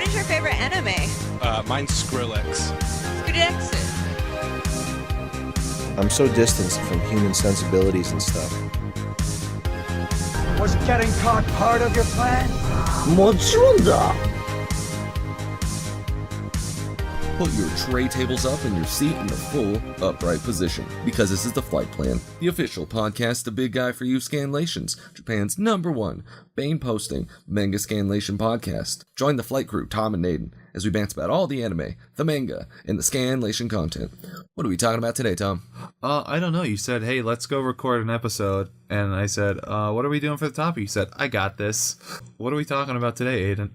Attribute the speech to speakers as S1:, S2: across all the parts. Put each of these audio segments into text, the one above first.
S1: What is your favorite anime?
S2: Mine's Skrillex.
S1: Skrillex.
S3: I'm so distanced from human sensibilities and stuff.
S4: Was getting caught part of your plan?
S5: もちろんだ.
S6: Put your tray tables up and your seat in the full upright position, because this is the Flight Plan, the official podcast of Big Guy for You Scanlations, Japan's #1 Bane posting manga scanlation podcast. Join the flight crew, Tom and Naden, as we bant about all the anime, the manga, and the scanlation content. What are we talking about today, Tom?
S7: I don't know. You said, hey, let's go record an episode. And I said, what are we doing for the topic? You said, I got this. What are we talking about today, Aiden?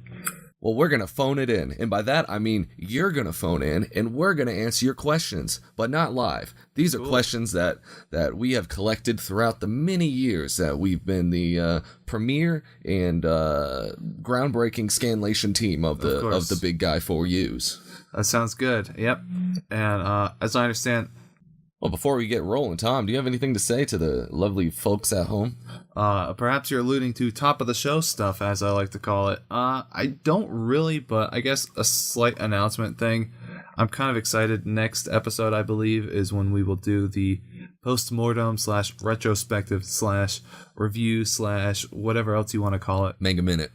S6: Well, we're going to phone it in, and by that I mean you're going to phone in, and we're going to answer your questions, but not live. These are questions that we have collected throughout the many years that we've been the premier and groundbreaking scanlation team of the Big Guy 4Us.
S7: That sounds good. Yep. And as I understand...
S6: Well, before we get rolling, Tom, do you have anything to say to the lovely folks at home?
S7: Perhaps you're alluding to top of the show stuff, as I like to call it. I don't really, but I guess a slight announcement thing. I'm kind of excited. Next episode, I believe, is when we will do the post-mortem / retrospective / review / whatever else you want to call it.
S6: Manga Minute.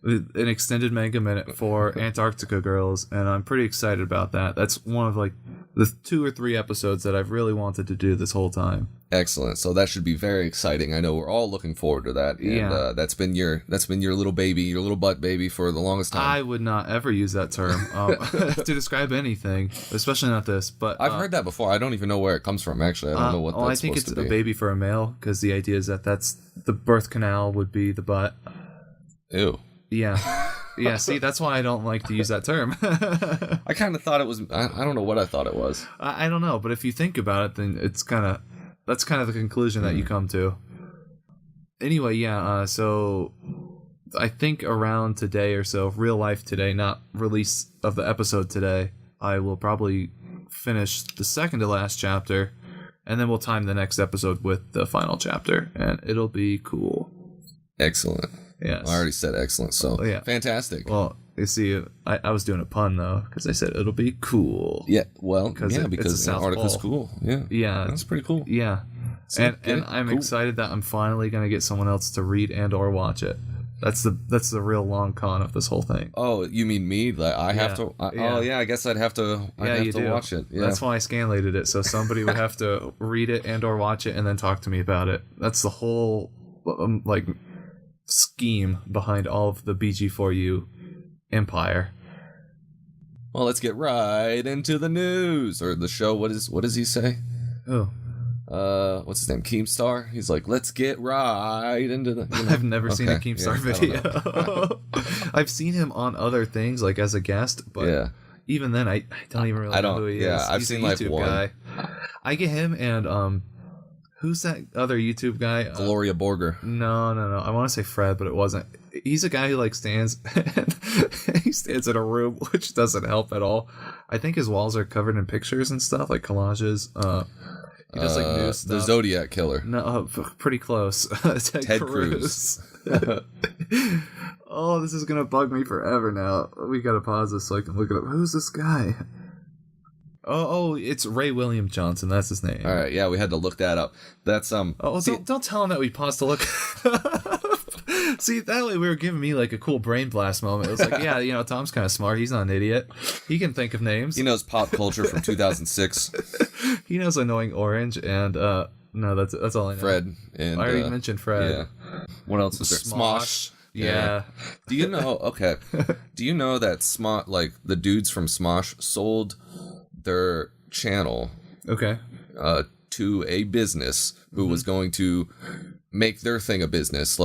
S7: An extended Manga Minute for Antarctica Girls, and I'm pretty excited about that. That's one of the 2 or 3 episodes that I've really wanted to do this whole time.
S6: Excellent. So that should be very exciting. I know we're all looking forward to that. And that's been your little baby, your little butt baby for the longest time.
S7: I would not ever use that term to describe anything, especially not this. But
S6: I've heard that before. I don't even know where it comes from. Actually, I don't know what that's supposed to be.
S7: I think it's a baby for a male, because the idea is that's the birth canal would be the butt.
S6: Ew.
S7: Yeah. Yeah, see, that's why I don't like to use that term.
S6: I kind of thought it was... I don't know what I thought it was.
S7: I don't know, but if you think about it, then that's kind of the conclusion that you come to. Anyway, yeah, so I think around today or so, real life today, not release of the episode today, I will probably finish the second to last chapter, and then we'll time the next episode with the final chapter, and it'll be cool.
S6: Excellent.
S7: Yes.
S6: I already said excellent, so yeah. Fantastic.
S7: Well, you see, I was doing a pun, though, because I said it'll be cool.
S6: Yeah, well, because Antarctica's cool. Yeah.
S7: Yeah.
S6: That's pretty cool.
S7: Yeah. And I'm excited that I'm finally going to get someone else to read and or watch it. That's the real long con of this whole thing.
S6: Oh, you mean me? Like I have to... Oh, yeah, I guess I'd have to watch it. Yeah.
S7: That's why I scanlated it, so somebody would have to read it and or watch it and then talk to me about it. That's the whole, scheme behind all of the BG4U empire.
S6: Well, let's get right into the news or the show. What does he say?
S7: Oh,
S6: what's his name? Keemstar. He's like, let's get right into the.
S7: I've never seen a Keemstar video. I've seen him on other things, like as a guest, but even then, I don't even really know who he is.
S6: Yeah, I've seen like one
S7: guy. I get him and who's that other YouTube guy?
S6: Gloria Borger.
S7: No. I want to say Fred, but it wasn't. He's a guy who stands. He stands in a room, which doesn't help at all. I think his walls are covered in pictures and stuff, like collages. He does new stuff.
S6: The Zodiac Killer.
S7: No, pretty close.
S6: Ted Cruz.
S7: Oh, this is gonna bug me forever now. We gotta pause this so I can look it up. Who's this guy? Oh, it's Ray William Johnson. That's his name.
S6: All right, yeah, we had to look that up. That's
S7: don't tell him that we paused to look. See, that way we were giving me a cool brain blast moment. It was like, yeah, Tom's kind of smart. He's not an idiot. He can think of names.
S6: He knows pop culture from 2006.
S7: He knows Annoying Orange and no, that's all I know.
S6: Fred and
S7: I already mentioned Fred.
S6: Yeah. What else is there?
S7: Smosh. Yeah.
S6: Do you know? Okay. Do you know that the dudes from Smosh sold their channel to a business who was going to make their thing a business,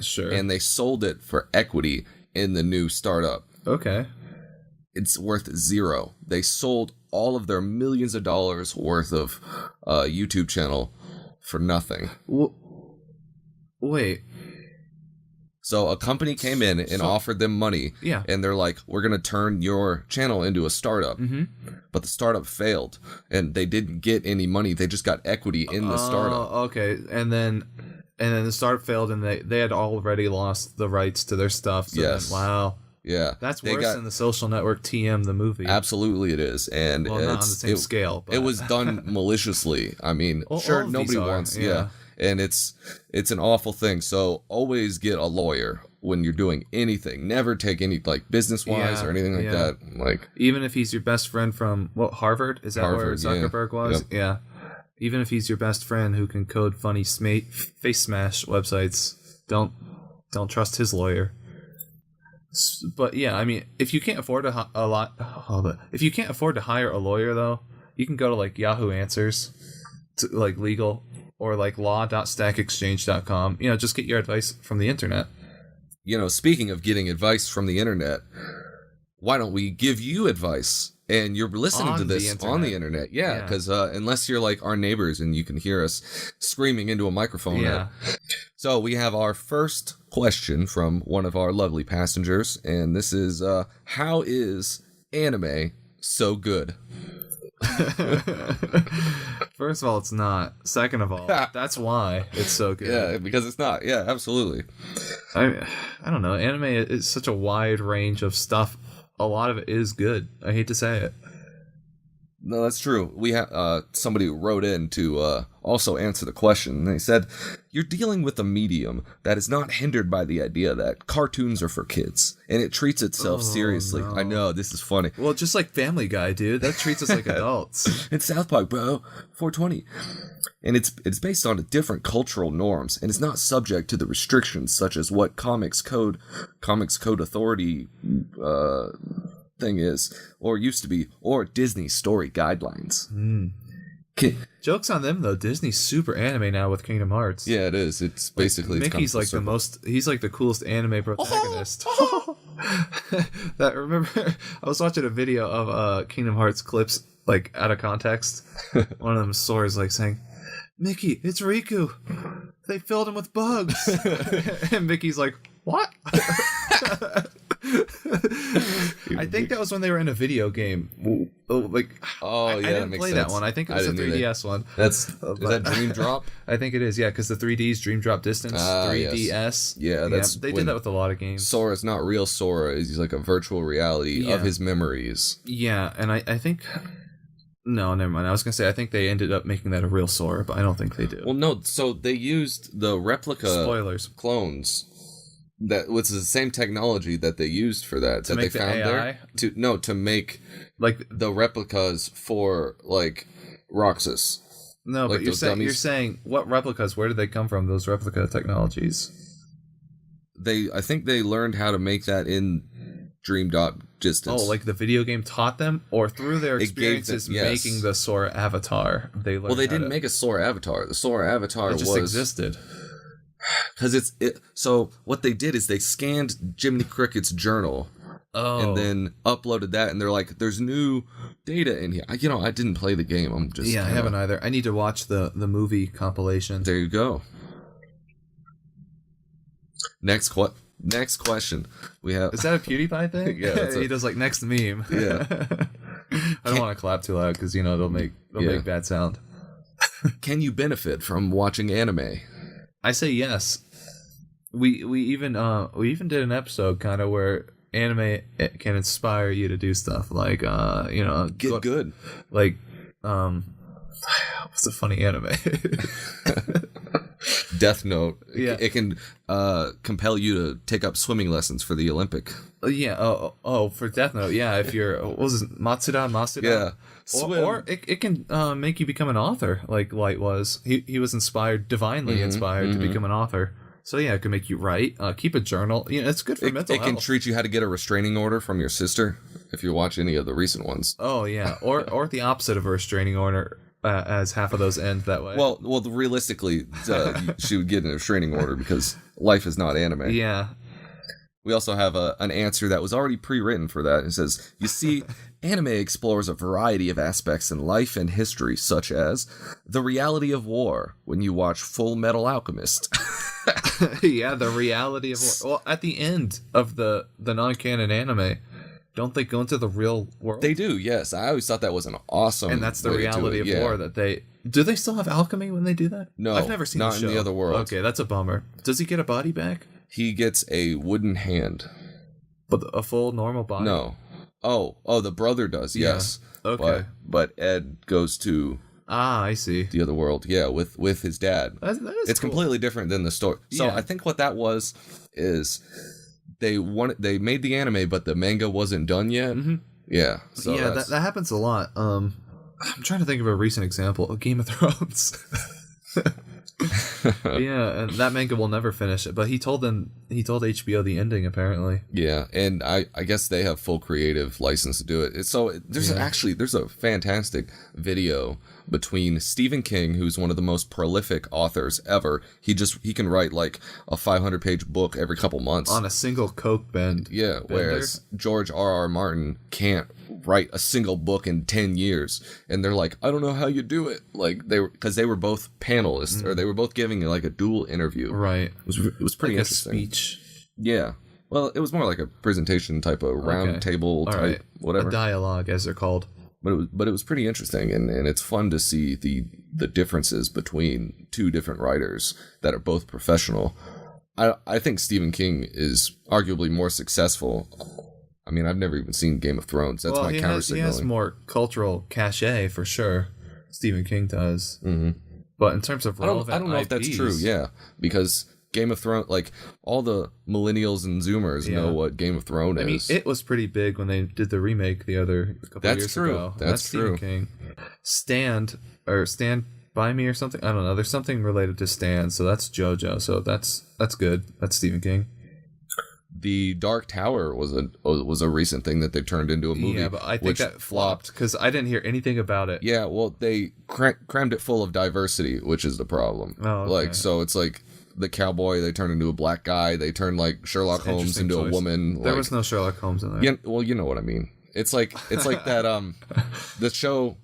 S7: sure,
S6: and they sold it for equity in the new startup.
S7: Okay.
S6: It's worth $0. They sold all of their millions of dollars worth of YouTube channel for nothing.
S7: Wait.
S6: So a company came in and offered them money, and they're like, we're going to turn your channel into a startup. Mm-hmm. But the startup failed, and they didn't get any money. They just got equity in the startup.
S7: Okay, and then the startup failed, and they had already lost the rights to their stuff. So
S6: yes.
S7: Wow.
S6: Yeah.
S7: That's worse than The Social Network TM, the movie.
S6: Absolutely it is. And
S7: well, not on the same scale. But.
S6: It was done maliciously. I mean, sure, nobody wants... Yeah. And it's an awful thing. So always get a lawyer when you're doing anything. Never take any, like, business-wise or anything like that. Like,
S7: even if he's your best friend from, Harvard? Is that where Zuckerberg was? Yep. Yeah. Even if he's your best friend who can code funny face smash websites, don't trust his lawyer. But yeah, I mean, if you can't afford if you can't afford to hire a lawyer though, you can go to like Yahoo Answers, to, like legal, or like law.stackexchange.com. You know, just get your advice from the internet.
S6: You know, speaking of getting advice from the internet, why don't we give you advice? And you're listening to this on the internet. Yeah, because unless you're like our neighbors and you can hear us screaming into a microphone. Yeah. So we have our first question from one of our lovely passengers, and this is, how is anime so good?
S7: First of all, it's not. Second of all, that's why it's so good.
S6: Yeah, because it's not. Yeah, absolutely.
S7: I don't know. Anime is such a wide range of stuff. A lot of it is good. I hate to say it.
S6: No, that's true. We have somebody who wrote in to also answer the question. They said, you're dealing with a medium that is not hindered by the idea that cartoons are for kids, and it treats itself seriously. No. I know, this is funny.
S7: Well, just like Family Guy, dude. That treats us like adults.
S6: It's South Park, bro. 420. And it's based on different cultural norms, and it's not subject to the restrictions such as what Comics Code Authority thing is, or used to be, or Disney story guidelines.
S7: Joke's on them though. Disney's super anime now with Kingdom Hearts.
S6: Yeah, it is. It's basically
S7: Mickey's like he's like the coolest anime protagonist. Remember I was watching a video of Kingdom Hearts clips like out of context. One of them Sora's like saying, "Mickey, it's Riku. They filled him with bugs." And Mickey's like, "What?" I think that was when they were in a video game. I didn't play that one. I think it was a 3DS one.
S6: Is that Dream Drop?
S7: I think it is, yeah, because the 3D's Dream Drop Distance, 3DS.
S6: Yes. Yeah,
S7: they did that with a lot of games.
S6: Sora's not real Sora. He's like a virtual reality of his memories.
S7: Yeah, and I think... No, never mind. I was going to say, I think they ended up making that a real Sora, but I don't think they did.
S6: Well, no, so they used the replica clones. That was the same technology that they used for that
S7: to make
S6: they found
S7: AI?
S6: there. To make like the replicas for like Roxas.
S7: No,
S6: like
S7: but you're saying what replicas? Where did they come from? Those replica technologies.
S6: I think they learned how to make that in Dream Drop Distance.
S7: Oh, like the video game taught them, or through their experiences making the Sora avatar, they learned.
S6: Well, they didn't make a Sora avatar. The Sora avatar
S7: just existed.
S6: Because so what they did is they scanned Jiminy Cricket's journal and then uploaded that, and they're like, there's new data in here. I didn't play the game. I
S7: haven't either. I need to watch the movie compilation.
S6: There you go. Next question. We have.
S7: Is that a PewDiePie thing?
S6: Yeah,
S7: he does like next meme.
S6: Yeah.
S7: I don't want to clap too loud because they'll make bad sound.
S6: Can you benefit from watching anime?
S7: I say yes. We even did an episode kind of where anime can inspire you to do stuff like
S6: get good.
S7: Like what's a funny anime?
S6: Death Note.
S7: Yeah.
S6: It can compel you to take up swimming lessons for the Olympic.
S7: Yeah. Oh, for Death Note. Yeah. If you're what was it, Matsuda?
S6: Yeah.
S7: Or it can make you become an author, like Light was. He was divinely inspired to become an author. So yeah, it can make you write, keep a journal. It's good for mental health.
S6: It can treat you how to get a restraining order from your sister, if you watch any of the recent ones.
S7: Oh yeah, or the opposite of a restraining order, as half of those end that way.
S6: Well, realistically, she would get a restraining order because life is not anime.
S7: Yeah.
S6: We also have an answer that was already pre-written for that. It says, you see, anime explores a variety of aspects in life and history, such as the reality of war when you watch Full Metal Alchemist.
S7: Yeah, the reality of war. Well, at the end of the non-canon anime, don't they go into the real world?
S6: They do, yes. I always thought that was an awesome
S7: And that's the reality of war that they... Do they still have alchemy when they do that?
S6: No,
S7: I've never seen
S6: not
S7: the show.
S6: In the other world.
S7: Okay, that's a bummer. Does he get a body back?
S6: He gets a wooden hand.
S7: But a full normal body?
S6: No. Oh, the brother does,
S7: Yeah.
S6: yes.
S7: Okay.
S6: But Ed goes to
S7: I see.
S6: the other world, with his dad.
S7: That is
S6: It's
S7: cool.
S6: completely different than the story. So
S7: Yeah.
S6: I think what that was is they made the anime, but the manga wasn't done yet.
S7: Mm-hmm.
S6: Yeah. So
S7: yeah, that happens a lot. I'm trying to think of a recent example of Game of Thrones. Yeah, and that manga will never finish it. But he told HBO the ending apparently.
S6: Yeah, and I guess they have full creative license to do it. So there's a fantastic video between Stephen King, who's one of the most prolific authors ever. He can write like a 500-page book every couple months
S7: On a single Coke bend.
S6: Yeah, whereas George R.R. Martin can't write a single book in 10 years. And they're like, I don't know how you do it. Like because they were both panelists, or they were both giving like a dual interview.
S7: Right.
S6: It was pretty
S7: Like a
S6: interesting.
S7: speech.
S6: Yeah. Well, it was more like a presentation type of round table type,
S7: Right.
S6: whatever.
S7: A dialogue, as they're called.
S6: But it was pretty interesting, and it's fun to see the differences between two different writers that are both professional. I think Stephen King is arguably more successful. I mean, I've never even seen Game of Thrones. That's my counter signaling.
S7: He has more cultural cachet for sure. Stephen King does.
S6: Mm-hmm.
S7: But in terms of relevant
S6: I don't know if that's true. Yeah, because Game of Thrones, like all the millennials and Zoomers know what Game of Thrones is.
S7: I mean, it was pretty big when they did the remake the other couple years ago.
S6: That's true.
S7: Stephen King. Stand by Me or something. I don't know. There's something related to Stand, so that's JoJo. So that's good. That's Stephen King.
S6: The Dark Tower was a recent thing that they turned into a movie.
S7: Yeah, but I think that flopped because I didn't hear anything about it.
S6: Yeah, well, they crammed it full of diversity, which is the problem.
S7: Oh, okay.
S6: Like, so it's like the cowboy, they turned into a black guy. They turned like Sherlock Holmes into a woman.
S7: There
S6: like,
S7: was no Sherlock Holmes in there.
S6: Yeah, well, you know what I mean. It's like that the show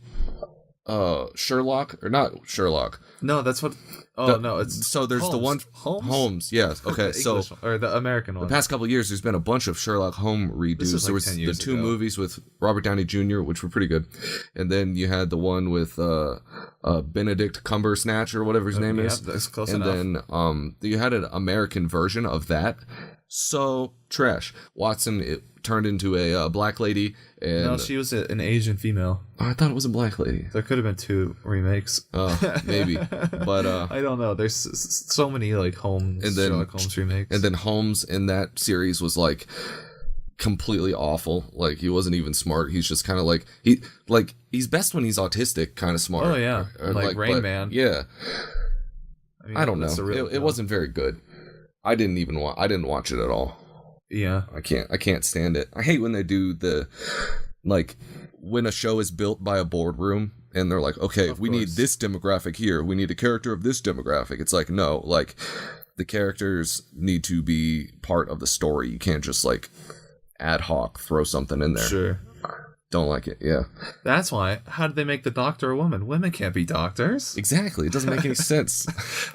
S6: Sherlock, or not Sherlock.
S7: No, that's what. Oh no, it's
S6: so there's
S7: Holmes.
S6: the one
S7: Holmes.
S6: Yes, okay.
S7: The
S6: So
S7: English one, or the American one.
S6: the past couple of years, there's been a bunch of Sherlock Holmes redos.
S7: This was like
S6: there was
S7: 10
S6: the
S7: years
S6: two
S7: ago.
S6: movies with Robert Downey Jr., which were pretty good, and then you had the one with Benedict Cumbersnatch or whatever his name is.
S7: That's close
S6: and
S7: enough.
S6: then you had an American version of that. So trash. Watson, it turned into a black lady, and
S7: No, she was an Asian female.
S6: I thought it was a black lady.
S7: There could have been two remakes.
S6: Maybe, but
S7: I don't know. There's so many like Sherlock Holmes remakes.
S6: And then Holmes in that series was like completely awful. Like he wasn't even smart. He's just kind of like he's best when he's autistic, kind of smart.
S7: Oh, yeah. Like Rain Man.
S6: Yeah,
S7: mean,
S6: I don't know.
S7: that's a real
S6: It wasn't very good. I didn't watch it at all.
S7: Yeah.
S6: I can't stand it. I hate when they do when a show is built by a boardroom and they're like, okay, we need this demographic here. We need a character of this demographic. It's like, no, like the characters need to be part of the story. You can't just like ad hoc throw something in there.
S7: Sure.
S6: Don't like it. Yeah.
S7: That's why. How did they make the Doctor a woman? Women can't be doctors.
S6: Exactly. It doesn't make any sense.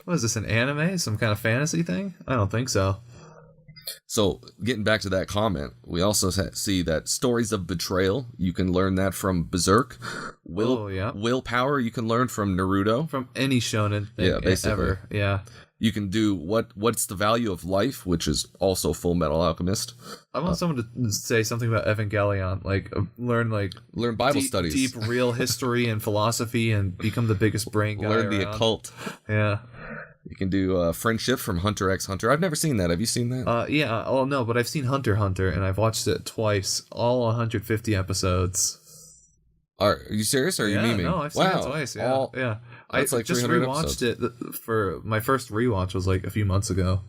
S7: What is this, an anime? Some kind of fantasy thing? I don't think so.
S6: So, getting back to that comment, we also see that stories of betrayal, you can learn that from Berserk. Willpower, you can learn from Naruto.
S7: From any shonen thing
S6: basically.
S7: ever. Yeah.
S6: You can do what's the value of life, which is also Full Metal Alchemist.
S7: I want someone to say something about Evangelion,
S6: Learn Bible studies,
S7: deep real history and philosophy, and become the biggest brain guy
S6: learn the
S7: around.
S6: occult.
S7: Yeah.
S6: You can do friendship from Hunter x Hunter. I've never seen that. Have you seen that?
S7: Yeah. Oh no, but I've seen Hunter x Hunter, and I've watched it twice, all 150 episodes.
S6: Are you serious? Or are you memeing?
S7: No, I've seen it twice. Yeah, yeah. I
S6: That's like
S7: just
S6: 300
S7: rewatched it for my first rewatch was like a few months ago.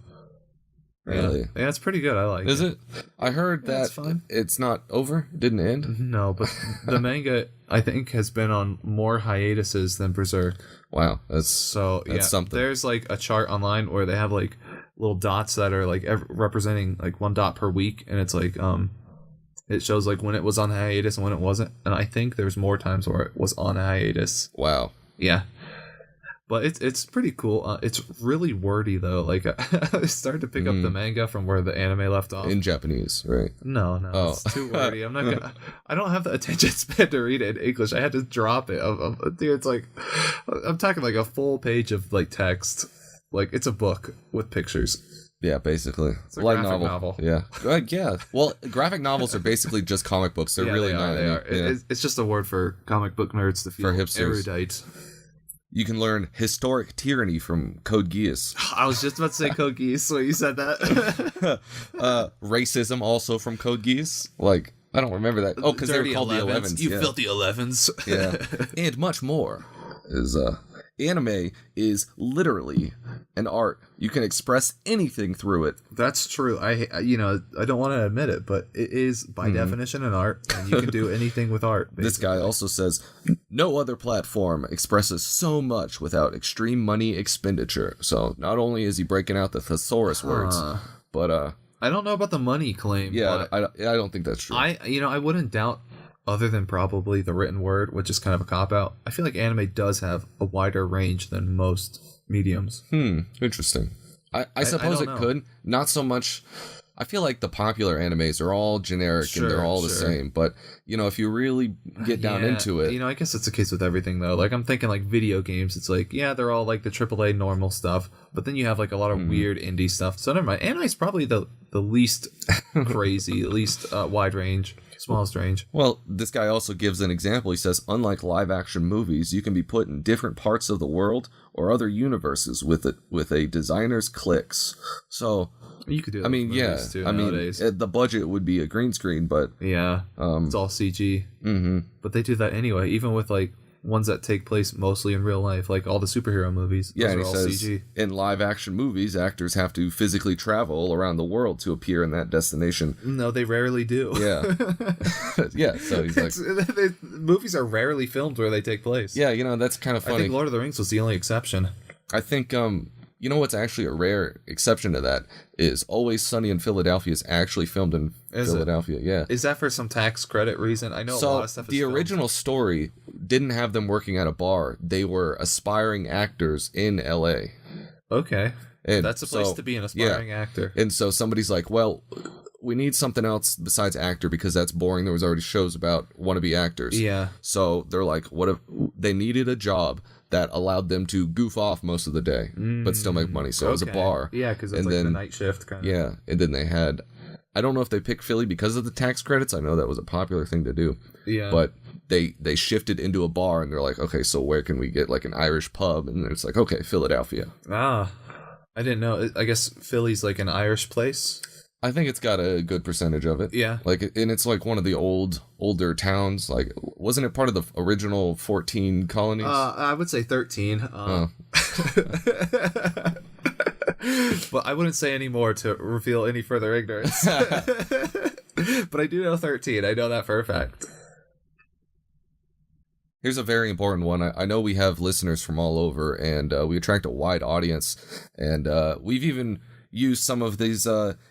S6: Really?
S7: Yeah, it's pretty good. I like it.
S6: Is it? I heard that it's not over. It didn't end.
S7: No, but the manga I think has been on more hiatuses than Berserk.
S6: Wow, that's something.
S7: There's like a chart online where they have like little dots that are like representing like one dot per week, and it's like it shows like when it was on hiatus and when it wasn't. And I think there's more times where it was on hiatus.
S6: Wow.
S7: Yeah. But it's pretty cool. It's really wordy though. Like I started to pick up the manga from where the anime left off.
S6: In Japanese, right?
S7: No, it's too wordy. I'm not gonna. I don't have the attention span to read it in English. I had to drop it. Dude, it's like I'm talking like a full page of like text. Like it's a book with pictures.
S6: Yeah, basically.
S7: It's a graphic novel.
S6: Yeah. Yeah. Well, graphic novels are basically just comic books. They're really not.
S7: They are.
S6: Yeah.
S7: It's just a word for comic book nerds to feel
S6: For hipsters.
S7: erudite.
S6: You can learn historic tyranny from Code Geass.
S7: I was just about to say Code Geass when you said that.
S6: Racism also from Code Geass. Like, I don't remember that. Oh, because they were called the 11s.
S7: You
S6: yeah.
S7: filthy 11s.
S6: Yeah. And much more. Anime is literally an art. You can express anything through it.
S7: That's true. I don't want to admit it, but it is by definition an art, and you can do anything with art. Basically.
S6: This guy also says, no other platform expresses so much without extreme money expenditure. So not only is he breaking out the thesaurus words, but
S7: I don't know about the money claim.
S6: yeah,
S7: but
S6: I don't think that's true.
S7: I wouldn't doubt, other than probably the written word, which is kind of a cop-out. I feel like anime does have a wider range than most mediums.
S6: Interesting. I suppose
S7: I
S6: it
S7: don't know.
S6: could. Not so much. I feel like the popular animes are all generic and they're all the same. But, if you really get down into it.
S7: I guess it's the case with everything, though. Like, I'm thinking, like, video games. It's like, yeah, they're all, like, the AAA normal stuff. But then you have, like, a lot of weird indie stuff. So, never mind. Anime is probably the least crazy, least wide range, smallest range.
S6: Well, this guy also gives an example. He says, unlike live-action movies, you can be put in different parts of the world or other universes with a designer's clicks. So...
S7: You could do that with movies too, nowadays.
S6: The budget would be a green screen, but...
S7: Yeah, it's all CG. But they do that anyway, even with, like, ones that take place mostly in real life, like all the superhero movies.
S6: Yeah, and
S7: are
S6: he
S7: all
S6: says,
S7: CG.
S6: in live-action movies, actors have to physically travel around the world to appear in that destination.
S7: No, they rarely do.
S6: Yeah. Yeah, so he's like...
S7: Movies are rarely filmed where they take place.
S6: Yeah, that's kind of funny.
S7: I think Lord of the Rings was the only exception.
S6: I think, what's actually a rare exception to that is Always Sunny in Philadelphia is actually filmed in Philadelphia. Yeah.
S7: Is that for some tax credit reason? I know a lot of stuff is
S6: the
S7: filmed.
S6: original story didn't have them working at a bar. They were aspiring actors in L.A.
S7: Okay.
S6: And
S7: that's a place to be an aspiring actor.
S6: And so somebody's like, well, we need something else besides actor because that's boring. There was already shows about wannabe actors.
S7: Yeah.
S6: So they're like, what if they needed a job that allowed them to goof off most of the day, but still make money. So it was a bar.
S7: Yeah, because it's like the night shift kind of.
S6: Yeah, and then they had, I don't know if they picked Philly because of the tax credits. I know that was a popular thing to do.
S7: Yeah.
S6: But they shifted into a bar, and they're like, okay, so where can we get like an Irish pub? And it's like, okay, Philadelphia.
S7: Ah, I didn't know. I guess Philly's like an Irish place.
S6: I think it's got a good percentage of it.
S7: Yeah.
S6: Like, and it's like one of the older towns. Like, wasn't it part of the original 14 colonies?
S7: I would say 13. But I wouldn't say any more to reveal any further ignorance. But I do know 13. I know that for a fact.
S6: Here's a very important one. I know we have listeners from all over, and we attract a wide audience. And we've even used some of these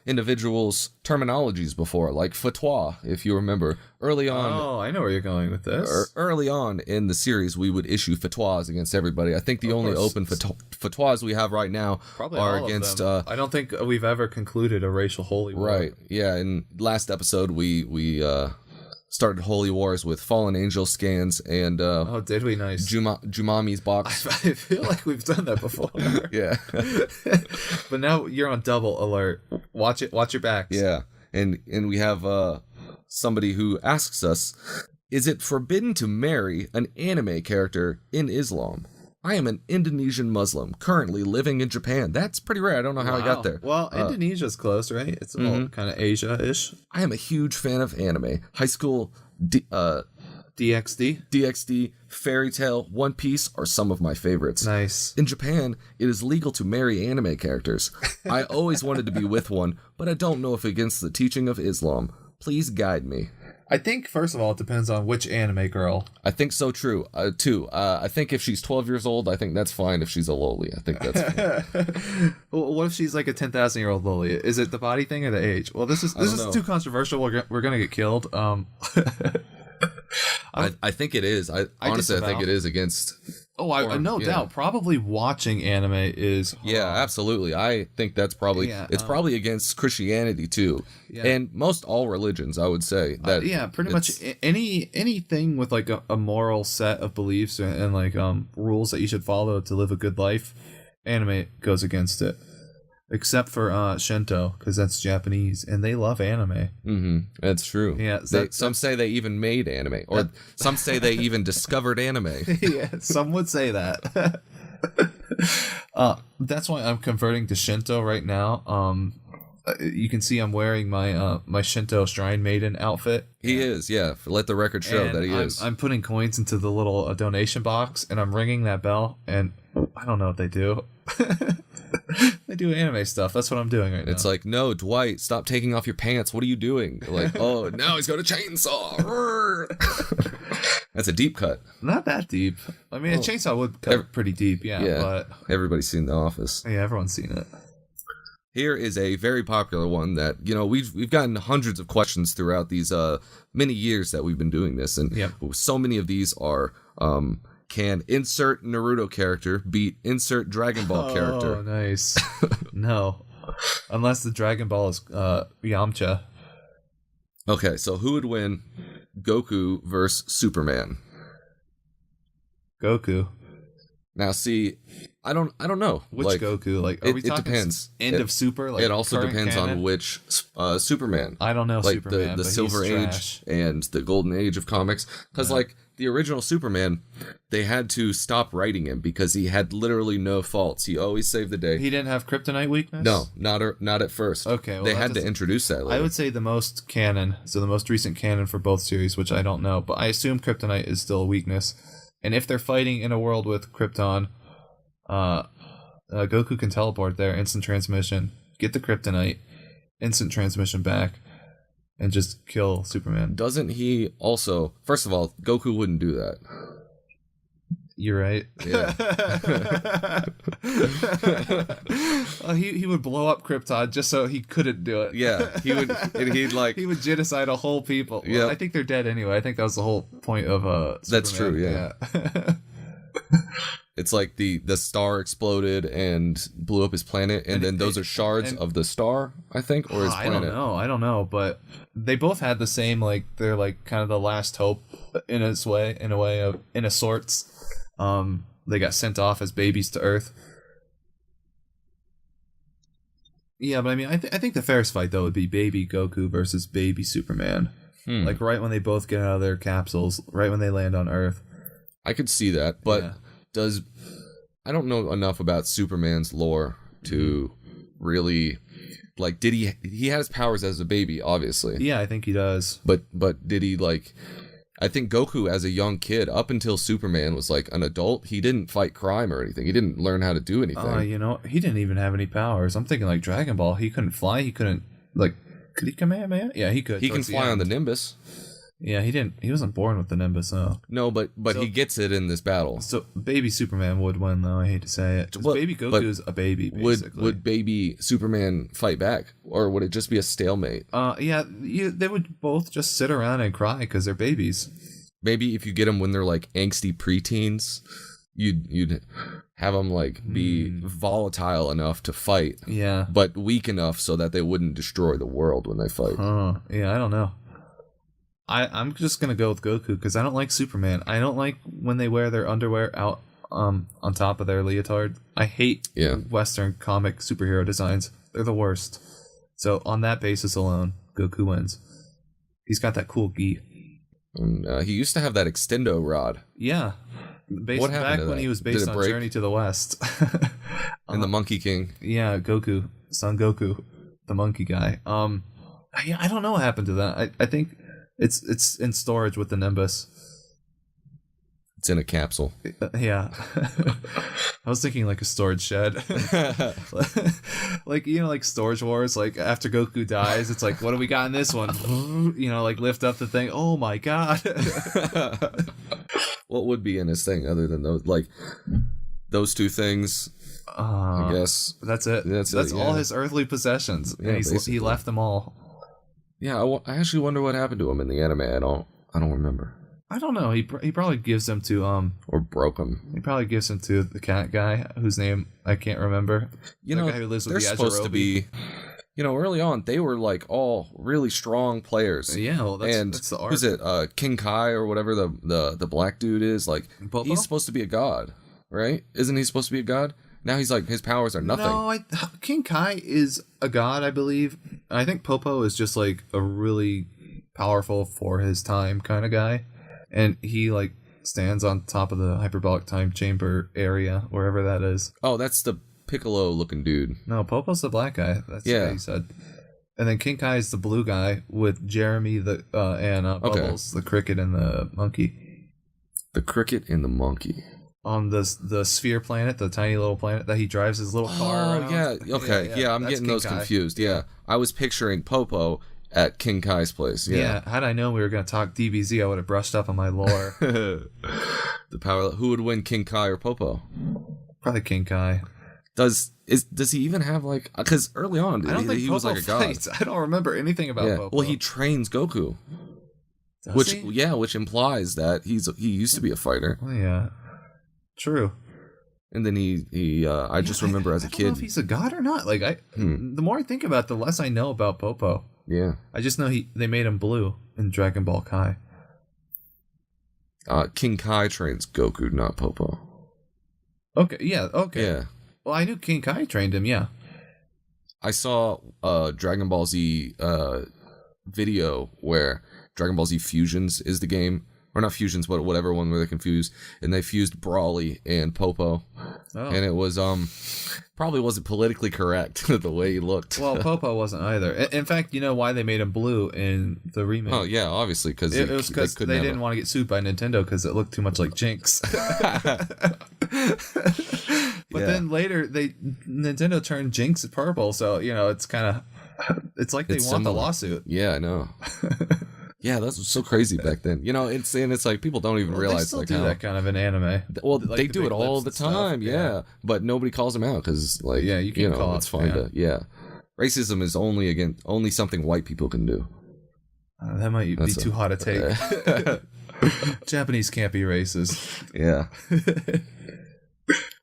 S6: individuals' terminologies before, like fatwa, if you remember. Early on...
S7: Oh, I know where you're going with this.
S6: Early on in the series, we would issue fatwas against everybody. I think the only open fatwas we have right now
S7: Probably
S6: are
S7: all
S6: against...
S7: of them. I don't think we've ever concluded a racial holy war.
S6: Right, yeah. In last episode, we started holy wars with fallen angel scans and
S7: oh, did we? Nice.
S6: Jumami's box.
S7: I feel like we've done that before.
S6: Yeah.
S7: But now you're on double alert. Watch your backs.
S6: Yeah. And we have somebody who asks us, is it forbidden to marry an anime character in Islam? I am an Indonesian Muslim currently living in Japan. That's pretty rare. I don't know how I got there.
S7: Well, Indonesia's close, right? It's all kind of Asia-ish.
S6: I am a huge fan of anime. High School
S7: DxD,
S6: Fairy Tail, One Piece are some of my favorites.
S7: Nice.
S6: In Japan, it is legal to marry anime characters. I always wanted to be with one, but I don't know if against the teaching of Islam. Please guide me.
S7: I think, first of all, it depends on which anime girl.
S6: I think so, too. I think if she's 12 years old, I think that's fine. If she's a loli, I think that's fine.
S7: Well, what if she's like a 10,000-year-old loli? Is it the body thing or the age? Well, this is too controversial. We're gonna get killed.
S6: I think it is. I honestly think it is against...
S7: Oh, no doubt. Probably watching anime is hard.
S6: Yeah, absolutely. I think that's probably... it's probably against Christianity, too. Yeah. And most all religions, I would say. That
S7: pretty much anything with like a moral set of beliefs and like rules that you should follow to live a good life, anime goes against it. Except for Shinto, because that's Japanese, and they love anime.
S6: Mm-hmm. That's true.
S7: Yeah,
S6: some say they even made anime, or some say they even discovered anime.
S7: Yeah, some would say that. That's why I'm converting to Shinto right now. You can see I'm wearing my Shinto Shrine Maiden outfit.
S6: He is, yeah. Let the record show
S7: And
S6: that he is.
S7: I'm putting coins into the little donation box, and I'm ringing that bell, and I don't know what they do. They do anime stuff. That's what I'm doing right now.
S6: It's like, no, Dwight, stop taking off your pants. What are you doing? Like, oh, now he's got a chainsaw. That's a deep cut.
S7: Not that deep. I mean, a chainsaw would cut pretty deep, yeah. But
S6: everybody's seen The Office.
S7: Yeah, everyone's seen it.
S6: Here is a very popular one that, we've gotten hundreds of questions throughout these many years that we've been doing this, and so many of these are can insert Naruto character beat insert Dragon Ball character?
S7: Oh, nice. No. Unless the Dragon Ball is Yamcha.
S6: Okay, so who would win Goku versus Superman?
S7: Goku.
S6: Now, see, I don't know.
S7: Which Goku? Like, are we talking
S6: depends.
S7: End of Super? Like,
S6: it also depends
S7: canon?
S6: on which Superman.
S7: I don't know,
S6: like
S7: Superman,
S6: the
S7: but
S6: Silver
S7: he's
S6: Age
S7: trash.
S6: and the Golden Age of comics, because like the original Superman, they had to stop writing him because he had literally no faults. He always saved the day.
S7: He didn't have kryptonite weakness?
S6: No, not at first.
S7: Okay, well,
S6: they had to introduce that later.
S7: I would say the most canon, so the most recent canon for both series, which I don't know, but I assume kryptonite is still a weakness. And if they're fighting in a world with Krypton, Goku can teleport there, instant transmission, get the kryptonite, instant transmission back, and just kill Superman.
S6: Doesn't he also... First of all, Goku wouldn't do that.
S7: You're right.
S6: Yeah.
S7: He would blow up Krypton just so he couldn't do it.
S6: Yeah, he would. And he'd like
S7: he would genocide a whole people.
S6: Yeah,
S7: I think they're dead anyway. I think that was the whole point of Superman.
S6: That's true. Yeah. It's like the star exploded and blew up his planet, and then those are shards of the star, I think, or his planet.
S7: I don't know, but they both had the same, like, they're like kind of the last hope in a sorts. They got sent off as babies to Earth. Yeah, but I mean, I think the fairest fight though would be baby Goku versus baby Superman. Like right when they both get out of their capsules, right when they land on Earth.
S6: I could see that, but I don't know enough about Superman's lore to really like. Did he has powers as a baby? Obviously,
S7: yeah, I think he does.
S6: But did he like? I think Goku as a young kid, up until Superman was like an adult, he didn't fight crime or anything. He didn't learn how to do anything.
S7: He didn't even have any powers. I'm thinking like Dragon Ball. He couldn't fly. He couldn't could he Kamehameha? Yeah, he could.
S6: He can fly on the Nimbus.
S7: Yeah, he didn't. He wasn't born with the Nimbus, though.
S6: No, but he gets it in this battle.
S7: So baby Superman would win, though. I hate to say it. Baby Goku's a baby. Basically.
S6: Would baby Superman fight back, or would it just be a stalemate?
S7: They would both just sit around and cry because they're babies.
S6: Maybe if you get them when they're like angsty preteens, you'd have them like be volatile enough to fight.
S7: Yeah,
S6: but weak enough so that they wouldn't destroy the world when they fight.
S7: Yeah, I don't know. I'm just gonna go with Goku because I don't like Superman. I don't like when they wear their underwear out on top of their leotard. I hate Western comic superhero designs. They're the worst. So on that basis alone, Goku wins. He's got that cool gi.
S6: And, he used to have that extendo rod.
S7: Yeah.
S6: What happened
S7: back
S6: to that?
S7: when he was based on Journey to the West.
S6: And the Monkey King.
S7: Yeah, Goku. Son Goku. The monkey guy. I don't know what happened to that. I think it's in storage with the Nimbus.
S6: It's in a capsule.
S7: Yeah. I was thinking like a storage shed. Like Storage Wars, like after Goku dies, it's like, what do we got in this one? Like lift up the thing. Oh my god.
S6: What would be in his thing other than those two things? I guess.
S7: That's it. That's all his earthly possessions.
S6: Yeah,
S7: and he left them all.
S6: Yeah, I actually wonder what happened to him in the anime. I don't remember.
S7: I don't know. He probably gives them to
S6: or broke them.
S7: He probably gives them to the cat guy whose name I can't remember. The guy who lives with
S6: they're
S7: the
S6: supposed to be. Early on they were like all really strong players.
S7: Yeah, well, that's the art.
S6: Who's it? King Kai or whatever the black dude is. Like
S7: Popo?
S6: He's supposed to be a god, right? Isn't he supposed to be a god? Now he's like, his powers are nothing.
S7: No, King Kai is a god, I believe. I think Popo is just like a really powerful for his time kind of guy. And he like stands on top of the hyperbolic time chamber area, wherever that is.
S6: Oh, that's the Piccolo looking dude.
S7: No, Popo's the black guy. That's what he said. And then King Kai is the blue guy with Jeremy and Bubbles, the cricket and the monkey.
S6: The cricket and the monkey.
S7: On the sphere planet, the tiny little planet that he drives his little car around.
S6: Yeah, okay. Yeah, I'm getting those confused. Yeah. I was picturing Popo at King Kai's place. Yeah.
S7: Had I known we were going to talk DBZ, I would have brushed up on my lore.
S6: The power. Who would win, King Kai or Popo?
S7: Probably King Kai.
S6: Does he even have like? Because early on,
S7: I don't think
S6: he
S7: Popo
S6: was like a god.
S7: fights. I don't remember anything about Popo.
S6: Well, he trains Goku.
S7: Does he?
S6: Which implies that he used to be a fighter.
S7: Oh, yeah. True.
S6: And then I just remember as a
S7: I don't
S6: kid.
S7: know if he's a god or not. Like the more I think about it, the less I know about Popo.
S6: Yeah.
S7: I just know they made him blue in Dragon Ball Kai.
S6: King Kai trains Goku, not Popo.
S7: Okay. Yeah. Okay.
S6: Yeah.
S7: Well, I knew King Kai trained him. Yeah.
S6: I saw Dragon Ball Z video where Dragon Ball Z Fusions is the game. Or not Fusions, but whatever one where they're confused. And they fused Brawly and Popo. Oh. And it was probably wasn't politically correct the way he looked.
S7: Well, Popo wasn't either. In fact, you know why they made him blue in the remake?
S6: Oh, yeah, obviously. Cause
S7: it was because they didn't want to get sued by Nintendo because it looked too much like Jinx. But then later, Nintendo turned Jinx purple, so, it's kind of... It's like they want the lawsuit.
S6: Yeah, I know. Yeah, that's so crazy back then. It's like people don't even realize
S7: they still
S6: like
S7: do
S6: how
S7: that kind of an anime.
S6: Well,
S7: like
S6: they do it all the time, yeah. But nobody calls them out because, like,
S7: you can call
S6: it's fine to, Racism is only something white people can do.
S7: That might be too hot a take. Japanese can't be racist.
S6: Yeah.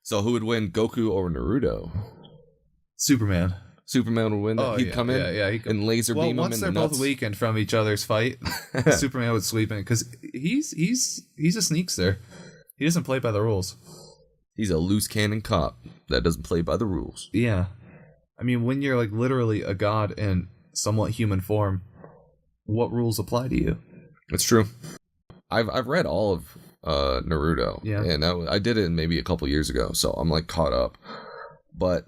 S6: So who would win, Goku or Naruto?
S7: Superman
S6: would win. He'd come in and laser beam him in the nuts.
S7: Once they're both weakened from each other's fight, Superman would sweep in because he's a sneakster. He doesn't play by the rules.
S6: He's a loose cannon cop that doesn't play by the rules.
S7: Yeah. I mean, when you're like literally a god in somewhat human form, what rules apply to you?
S6: It's true. I've read all of Naruto. Yeah. And I did it maybe a couple years ago, so I'm like caught up. But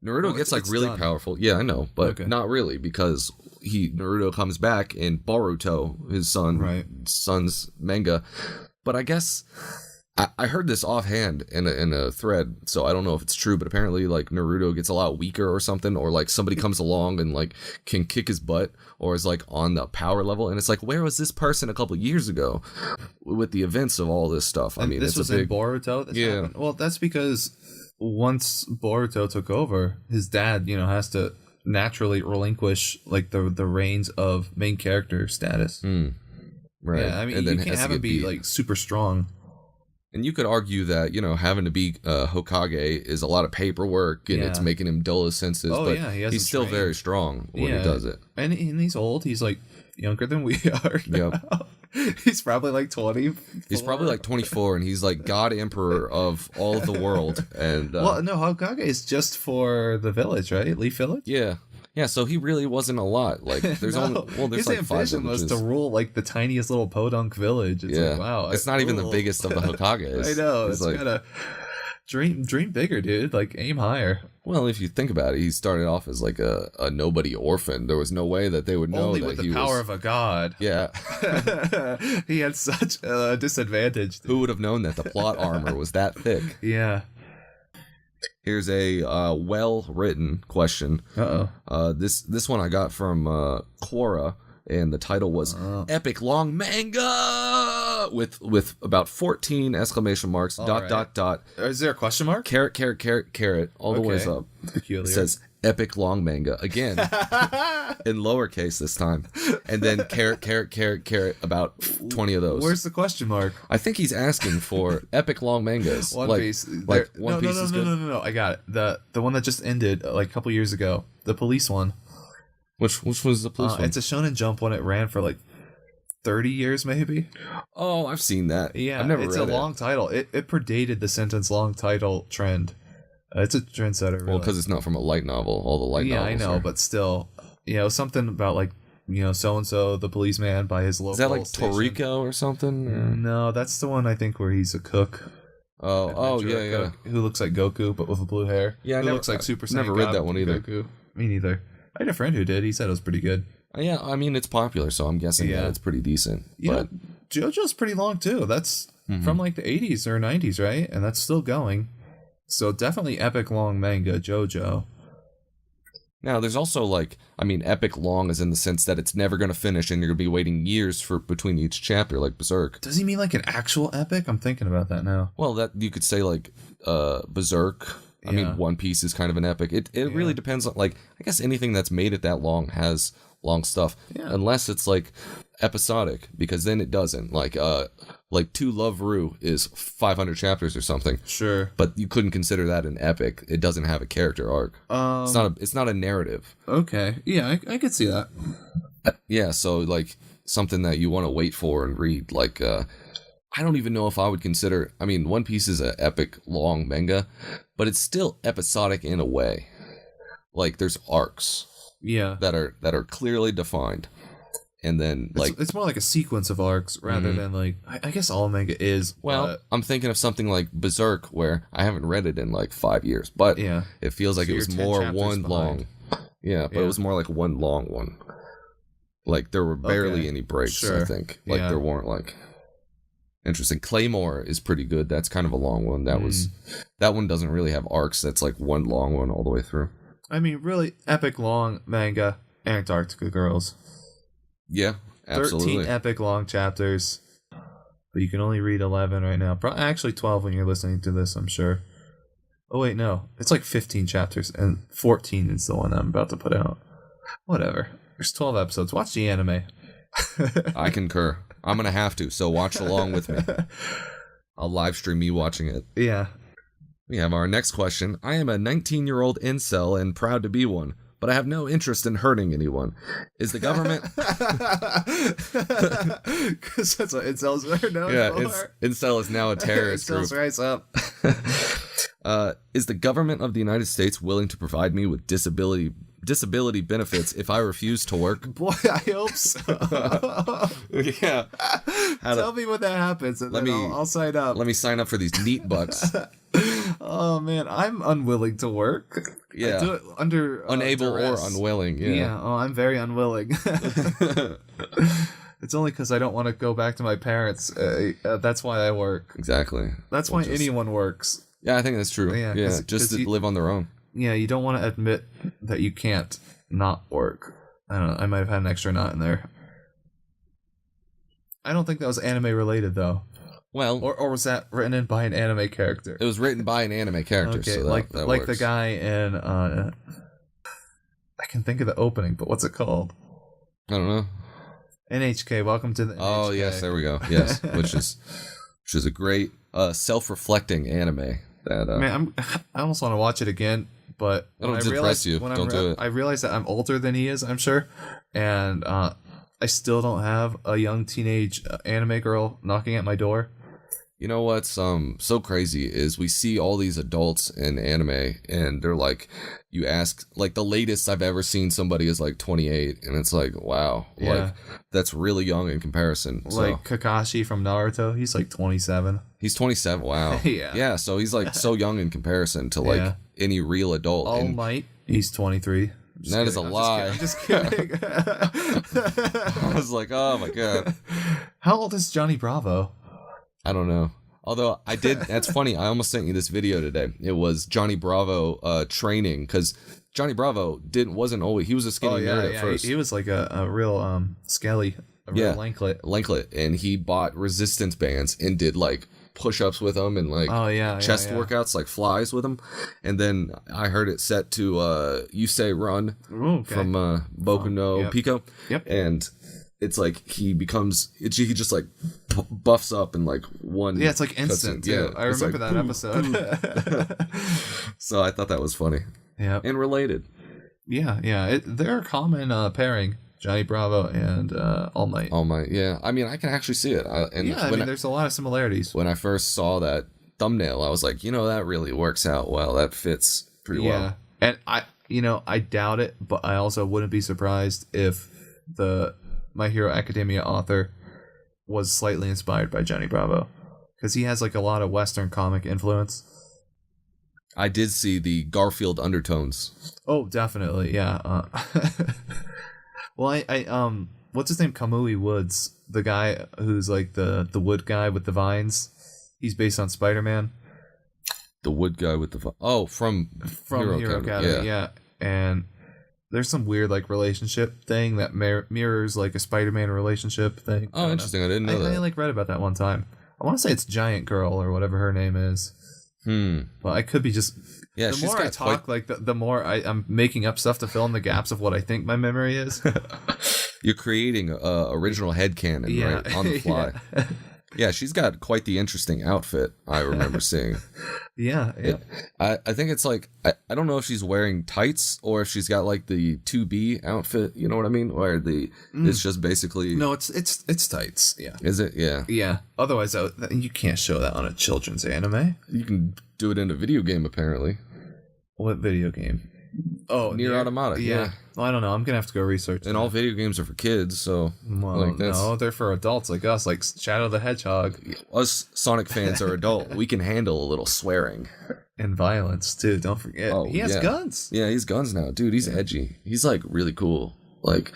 S6: Naruto gets like really powerful. Yeah, I know, but not really because Naruto comes back in Boruto, his son's manga. But I guess I heard this offhand in a thread, so I don't know if it's true, but apparently like Naruto gets a lot weaker or something, or like somebody comes along and like can kick his butt or is like on the power level, and it's like, where was this person a couple years ago with the events of all this stuff? I mean,
S7: this was in Boruto. Happened? Well, that's because once Boruto took over, his dad, has to naturally relinquish like the reins of main character status.
S6: Right.
S7: Yeah, I mean, you can't have him be like super strong.
S6: And you could argue that, having to be Hokage is a lot of paperwork and it's making him dull his senses, but he's still very strong when he does it.
S7: And he's old. He's like younger than we are now. Yep. He's probably like 20.
S6: He's probably like 24, and he's like God Emperor of all of the world. And
S7: well, no, Hokage is just for the village, right? Leaf Village?
S6: Yeah. Yeah, so he really wasn't a lot. Like, there's there's
S7: his
S6: like 5
S7: ambition was to rule like the tiniest little podunk village. It's like, wow,
S6: it's not even the biggest of the Hokages.
S7: I know. It's like, gotta dream bigger, dude. Like, aim higher.
S6: Well, if you think about it, he started off as like a nobody orphan. There was no way that they would know
S7: only
S6: that
S7: with the power of a god.
S6: Yeah.
S7: He had such a disadvantage.
S6: Who would have known that the plot armor was that thick?
S7: Yeah.
S6: Here's a well-written question. This one I got from Quora, and the title was Epic Long Manga with about 14 exclamation marks, dot.
S7: Is there a question mark?
S6: Caret, all the ways up.
S7: Peculiar.
S6: It says Epic Long Manga again in lowercase this time, and then caret, about 20 of those.
S7: Where's the question mark?
S6: I think he's asking for epic long mangas.
S7: One Piece.
S6: Like One Piece is good.
S7: No. I got it. The one that just ended like a couple years ago. The police one.
S6: Which was the police one?
S7: It's a Shonen Jump one. It ran for like 30 years maybe.
S6: Oh, I've seen that.
S7: Yeah,
S6: I've never read it.
S7: It's a long title. It predated the sentence long title trend. It's a trendsetter, really.
S6: Well, because it's not from a light novel. All the light novels.
S7: Yeah, I know, but still, something about like so and so, the policeman by his local.
S6: Is that like
S7: station.
S6: Toriko or something? Or?
S7: No, that's the one I think where he's a cook.
S6: Yeah.
S7: Who looks like Goku but with blue hair?
S6: Yeah,
S7: who looks like Super Saiyan.
S6: Never read that one either.
S7: Goku. Me neither. I had a friend who did. He said it was pretty good.
S6: Yeah, I mean it's popular, so I'm guessing that it's pretty decent.
S7: Yeah,
S6: But
S7: JoJo's pretty long too. That's from like the 80s or 90s, right? And that's still going. So definitely epic long manga, JoJo.
S6: now there's also epic long is in the sense that it's never going to finish, and you're going to be waiting years for between each chapter, like Berserk.
S7: Does he mean like an actual epic? I'm thinking about that now.
S6: Well, that you could say like Berserk. I mean, One Piece is kind of an epic. It really depends on I guess anything that's made it that long has long stuff, unless it's like episodic, because then it doesn't. Like To Love Ru is 500 chapters or something.
S7: Sure,
S6: but you couldn't consider that an epic. It doesn't have a character arc. It's not a narrative.
S7: Okay, yeah, I could see that.
S6: Yeah, so something that you want to wait for and read. I don't even know if I would consider. I mean, One Piece is an epic long manga, but it's still episodic in a way. There's arcs.
S7: Yeah,
S6: that are clearly defined, and then
S7: it's more like a sequence of arcs rather than I guess all manga is.
S6: Well, I'm thinking of something like Berserk, where I haven't read it in 5 years, but it feels like it was more one long. Yeah, but it was more like one long one. There were barely any breaks. Sure. I think there weren't interesting. Claymore is pretty good. That's kind of a long one. That one doesn't really have arcs. That's one long one all the way through.
S7: I mean, really epic long manga, Antarctica Girls.
S6: Yeah, absolutely.
S7: 13 epic long chapters, but you can only read 11 right now. Actually 12 when you're listening to this, I'm sure. Oh wait, no. It's 15 chapters, and 14 is the one I'm about to put out. Whatever. There's 12 episodes. Watch the anime.
S6: I concur. I'm going to have to, so watch along with me. I'll live stream me watching it.
S7: Yeah.
S6: We have our next question. I am a 19-year-old incel and proud to be one, but I have no interest in hurting anyone. Is the government...
S7: Because that's what incels are known for.
S6: Incel is now a terrorist group.
S7: Incels rise up.
S6: Is the government of the United States willing to provide me with disability benefits if I refuse to work?
S7: Boy, I hope so.
S6: Yeah.
S7: Tell me when that happens, and I'll sign up.
S6: Let me sign up for these neat bucks.
S7: Oh man, I'm unwilling to work.
S6: Yeah.
S7: I do it under
S6: unable
S7: duress.
S6: or unwilling. Yeah.
S7: Oh, I'm very unwilling. It's only because I don't want to go back to my parents. That's why I work.
S6: Exactly.
S7: That's why anyone works.
S6: Yeah, I think that's true. Yeah, just to live on their own.
S7: Yeah, you don't want to admit that you can't not work. I don't know. I might have had an extra knot in there. I don't think that was anime related though.
S6: Well,
S7: or was that written in by an anime character?
S6: It was written by an anime character.
S7: Okay,
S6: so that
S7: like
S6: works.
S7: the guy in I can think of the opening, but what's it called?
S6: I don't know.
S7: NHK. Welcome to the NHK.
S6: Oh yes, there we go. Yes, which is a great self-reflecting anime. That
S7: man, I almost want to watch it again, but
S6: when I realize do it.
S7: I realize that I'm older than he is. I'm sure, and I still don't have a young teenage anime girl knocking at my door.
S6: You know what's so crazy is we see all these adults in anime, and they're you ask, the latest I've ever seen somebody is 28, and it's wow, that's really young in comparison.
S7: Kakashi from Naruto, he's 27.
S6: He's 27. Wow. Yeah. So he's so young in comparison to any real adult.
S7: All Might, he's 23.
S6: That is a lie.
S7: I'm just kidding.
S6: I was oh my god.
S7: How old is Johnny Bravo?
S6: I don't know. Although that's funny. I almost sent you this video today. It was Johnny Bravo training, because Johnny Bravo wasn't always, he was a skinny nerd at first.
S7: He was a real skelly, real lanklet,
S6: and he bought resistance bands and did push-ups with them and chest workouts flies with them. And then I heard it set to You Say Run from Boku no Pico.
S7: Yep.
S6: And it's he just buffs up in one.
S7: Yeah, it's instant too. Yeah, I remember that episode.
S6: So I thought that was funny.
S7: Yeah,
S6: and related.
S7: Yeah. They're a common pairing. Johnny Bravo and All Might.
S6: All Might, yeah. I mean, I can actually see it.
S7: There's a lot of similarities.
S6: When I first saw that thumbnail, I was like, that really works out well. That fits pretty well.
S7: And I doubt it, but I also wouldn't be surprised if the My Hero Academia author was slightly inspired by Johnny Bravo, because he has like a lot of Western comic influence.
S6: I did see the Garfield undertones.
S7: Oh, definitely, yeah. Well, I what's his name? Kamui Woods, the guy who's like the wood guy with the vines. He's based on Spider-Man.
S6: The wood guy with the from
S7: Hero Academy, yeah. And there's some weird like relationship thing that mirrors like a Spider-Man relationship thing.
S6: Oh, interesting. I didn't know that.
S7: I like read about that one time. I want to say it's Giant Girl or whatever her name is. Well, I could be just.
S6: Yeah,
S7: the more I talk, the more I'm making up stuff to fill in the gaps of what I think my memory is.
S6: You're creating original headcanon, right, on the fly. Yeah, she's got quite the interesting outfit, I remember seeing.
S7: Yeah.
S6: I think it's like, I don't know if she's wearing tights or if she's got like the 2B outfit, you know what I mean? Where it's just basically...
S7: No, it's tights, yeah.
S6: Is it? Yeah.
S7: Yeah. Otherwise, you can't show that on a children's anime.
S6: You can do it in a video game, apparently.
S7: What video game? Oh,
S6: Nier Automata. Yeah.
S7: Well, I don't know. I'm gonna have to go research.
S6: And all video games are for kids, so
S7: no, they're for adults like us, like Shadow the Hedgehog.
S6: Us Sonic fans are adult. We can handle a little swearing
S7: and violence too. Don't forget, he has guns.
S6: Yeah, he's guns now, dude. He's edgy. He's like really cool. Like,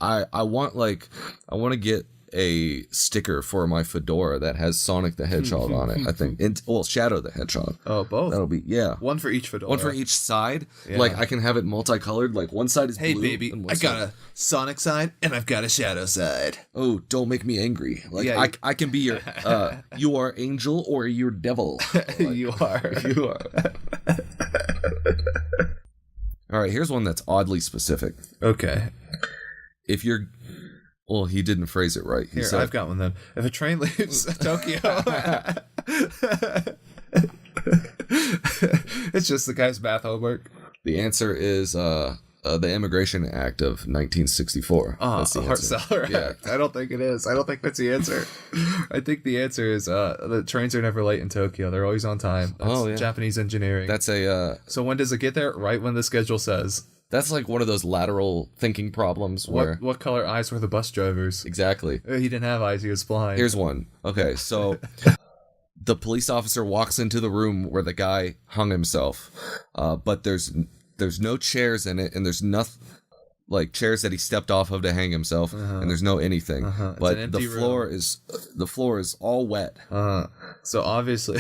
S6: I want to get a sticker for my fedora that has Sonic the Hedgehog on it, I think. Shadow the Hedgehog.
S7: Oh, both?
S6: That'll be, yeah.
S7: One for each fedora.
S6: One for each side.
S7: Yeah.
S6: Like, I can have it multicolored. Like, one side is blue.
S7: Hey, baby, I got a Sonic side, and I've got a Shadow side.
S6: Oh, don't make me angry. Like, I can be your, you are angel or you're devil. Like,
S7: You are.
S6: All right, here's one that's oddly specific.
S7: Okay.
S6: If you're... Well, he didn't phrase it right. He said,
S7: I've got one then. If a train leaves Tokyo... It's just the guy's math homework.
S6: The answer is the Immigration Act of 1964.
S7: That's the Hart-Celler Act. I don't think it is. I don't think that's the answer. I think the answer is the trains are never late in Tokyo. They're always on time. That's Japanese engineering.
S6: That's a...
S7: So when does it get there? Right when the schedule says...
S6: That's like one of those lateral thinking problems where...
S7: What color eyes were the bus drivers?
S6: Exactly.
S7: He didn't have eyes, he was blind.
S6: Here's one. Okay, so the police officer walks into the room where the guy hung himself, but there's no chairs in it, and there's nothing... Like chairs that he stepped off of to hang himself, and there's no anything. But the floor is all wet.
S7: So obviously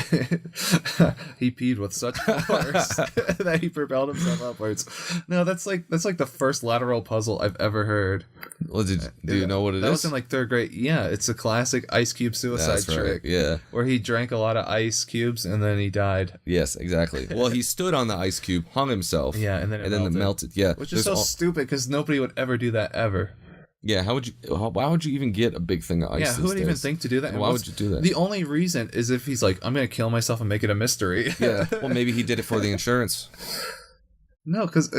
S7: he peed with such force that he propelled himself upwards. No, that's like the first lateral puzzle I've ever heard.
S6: Well, do you know what it is?
S7: That was in like third grade. Yeah, it's a classic Ice Cube suicide trick.
S6: Yeah,
S7: where he drank a lot of ice cubes and then he died.
S6: Yes, exacly. Well, he stood on the ice cube, hung himself.
S7: Yeah, and then it melted.
S6: Yeah,
S7: which is so stupid because nobody would ever do that ever.
S6: Yeah, why would you even get a big thing of ice?
S7: Yeah, who would even think to do that?
S6: And why would you do that?
S7: The only reason is if he's like, I'm gonna kill myself and make it a mystery.
S6: Yeah, well, maybe he did it for the insurance.
S7: No, because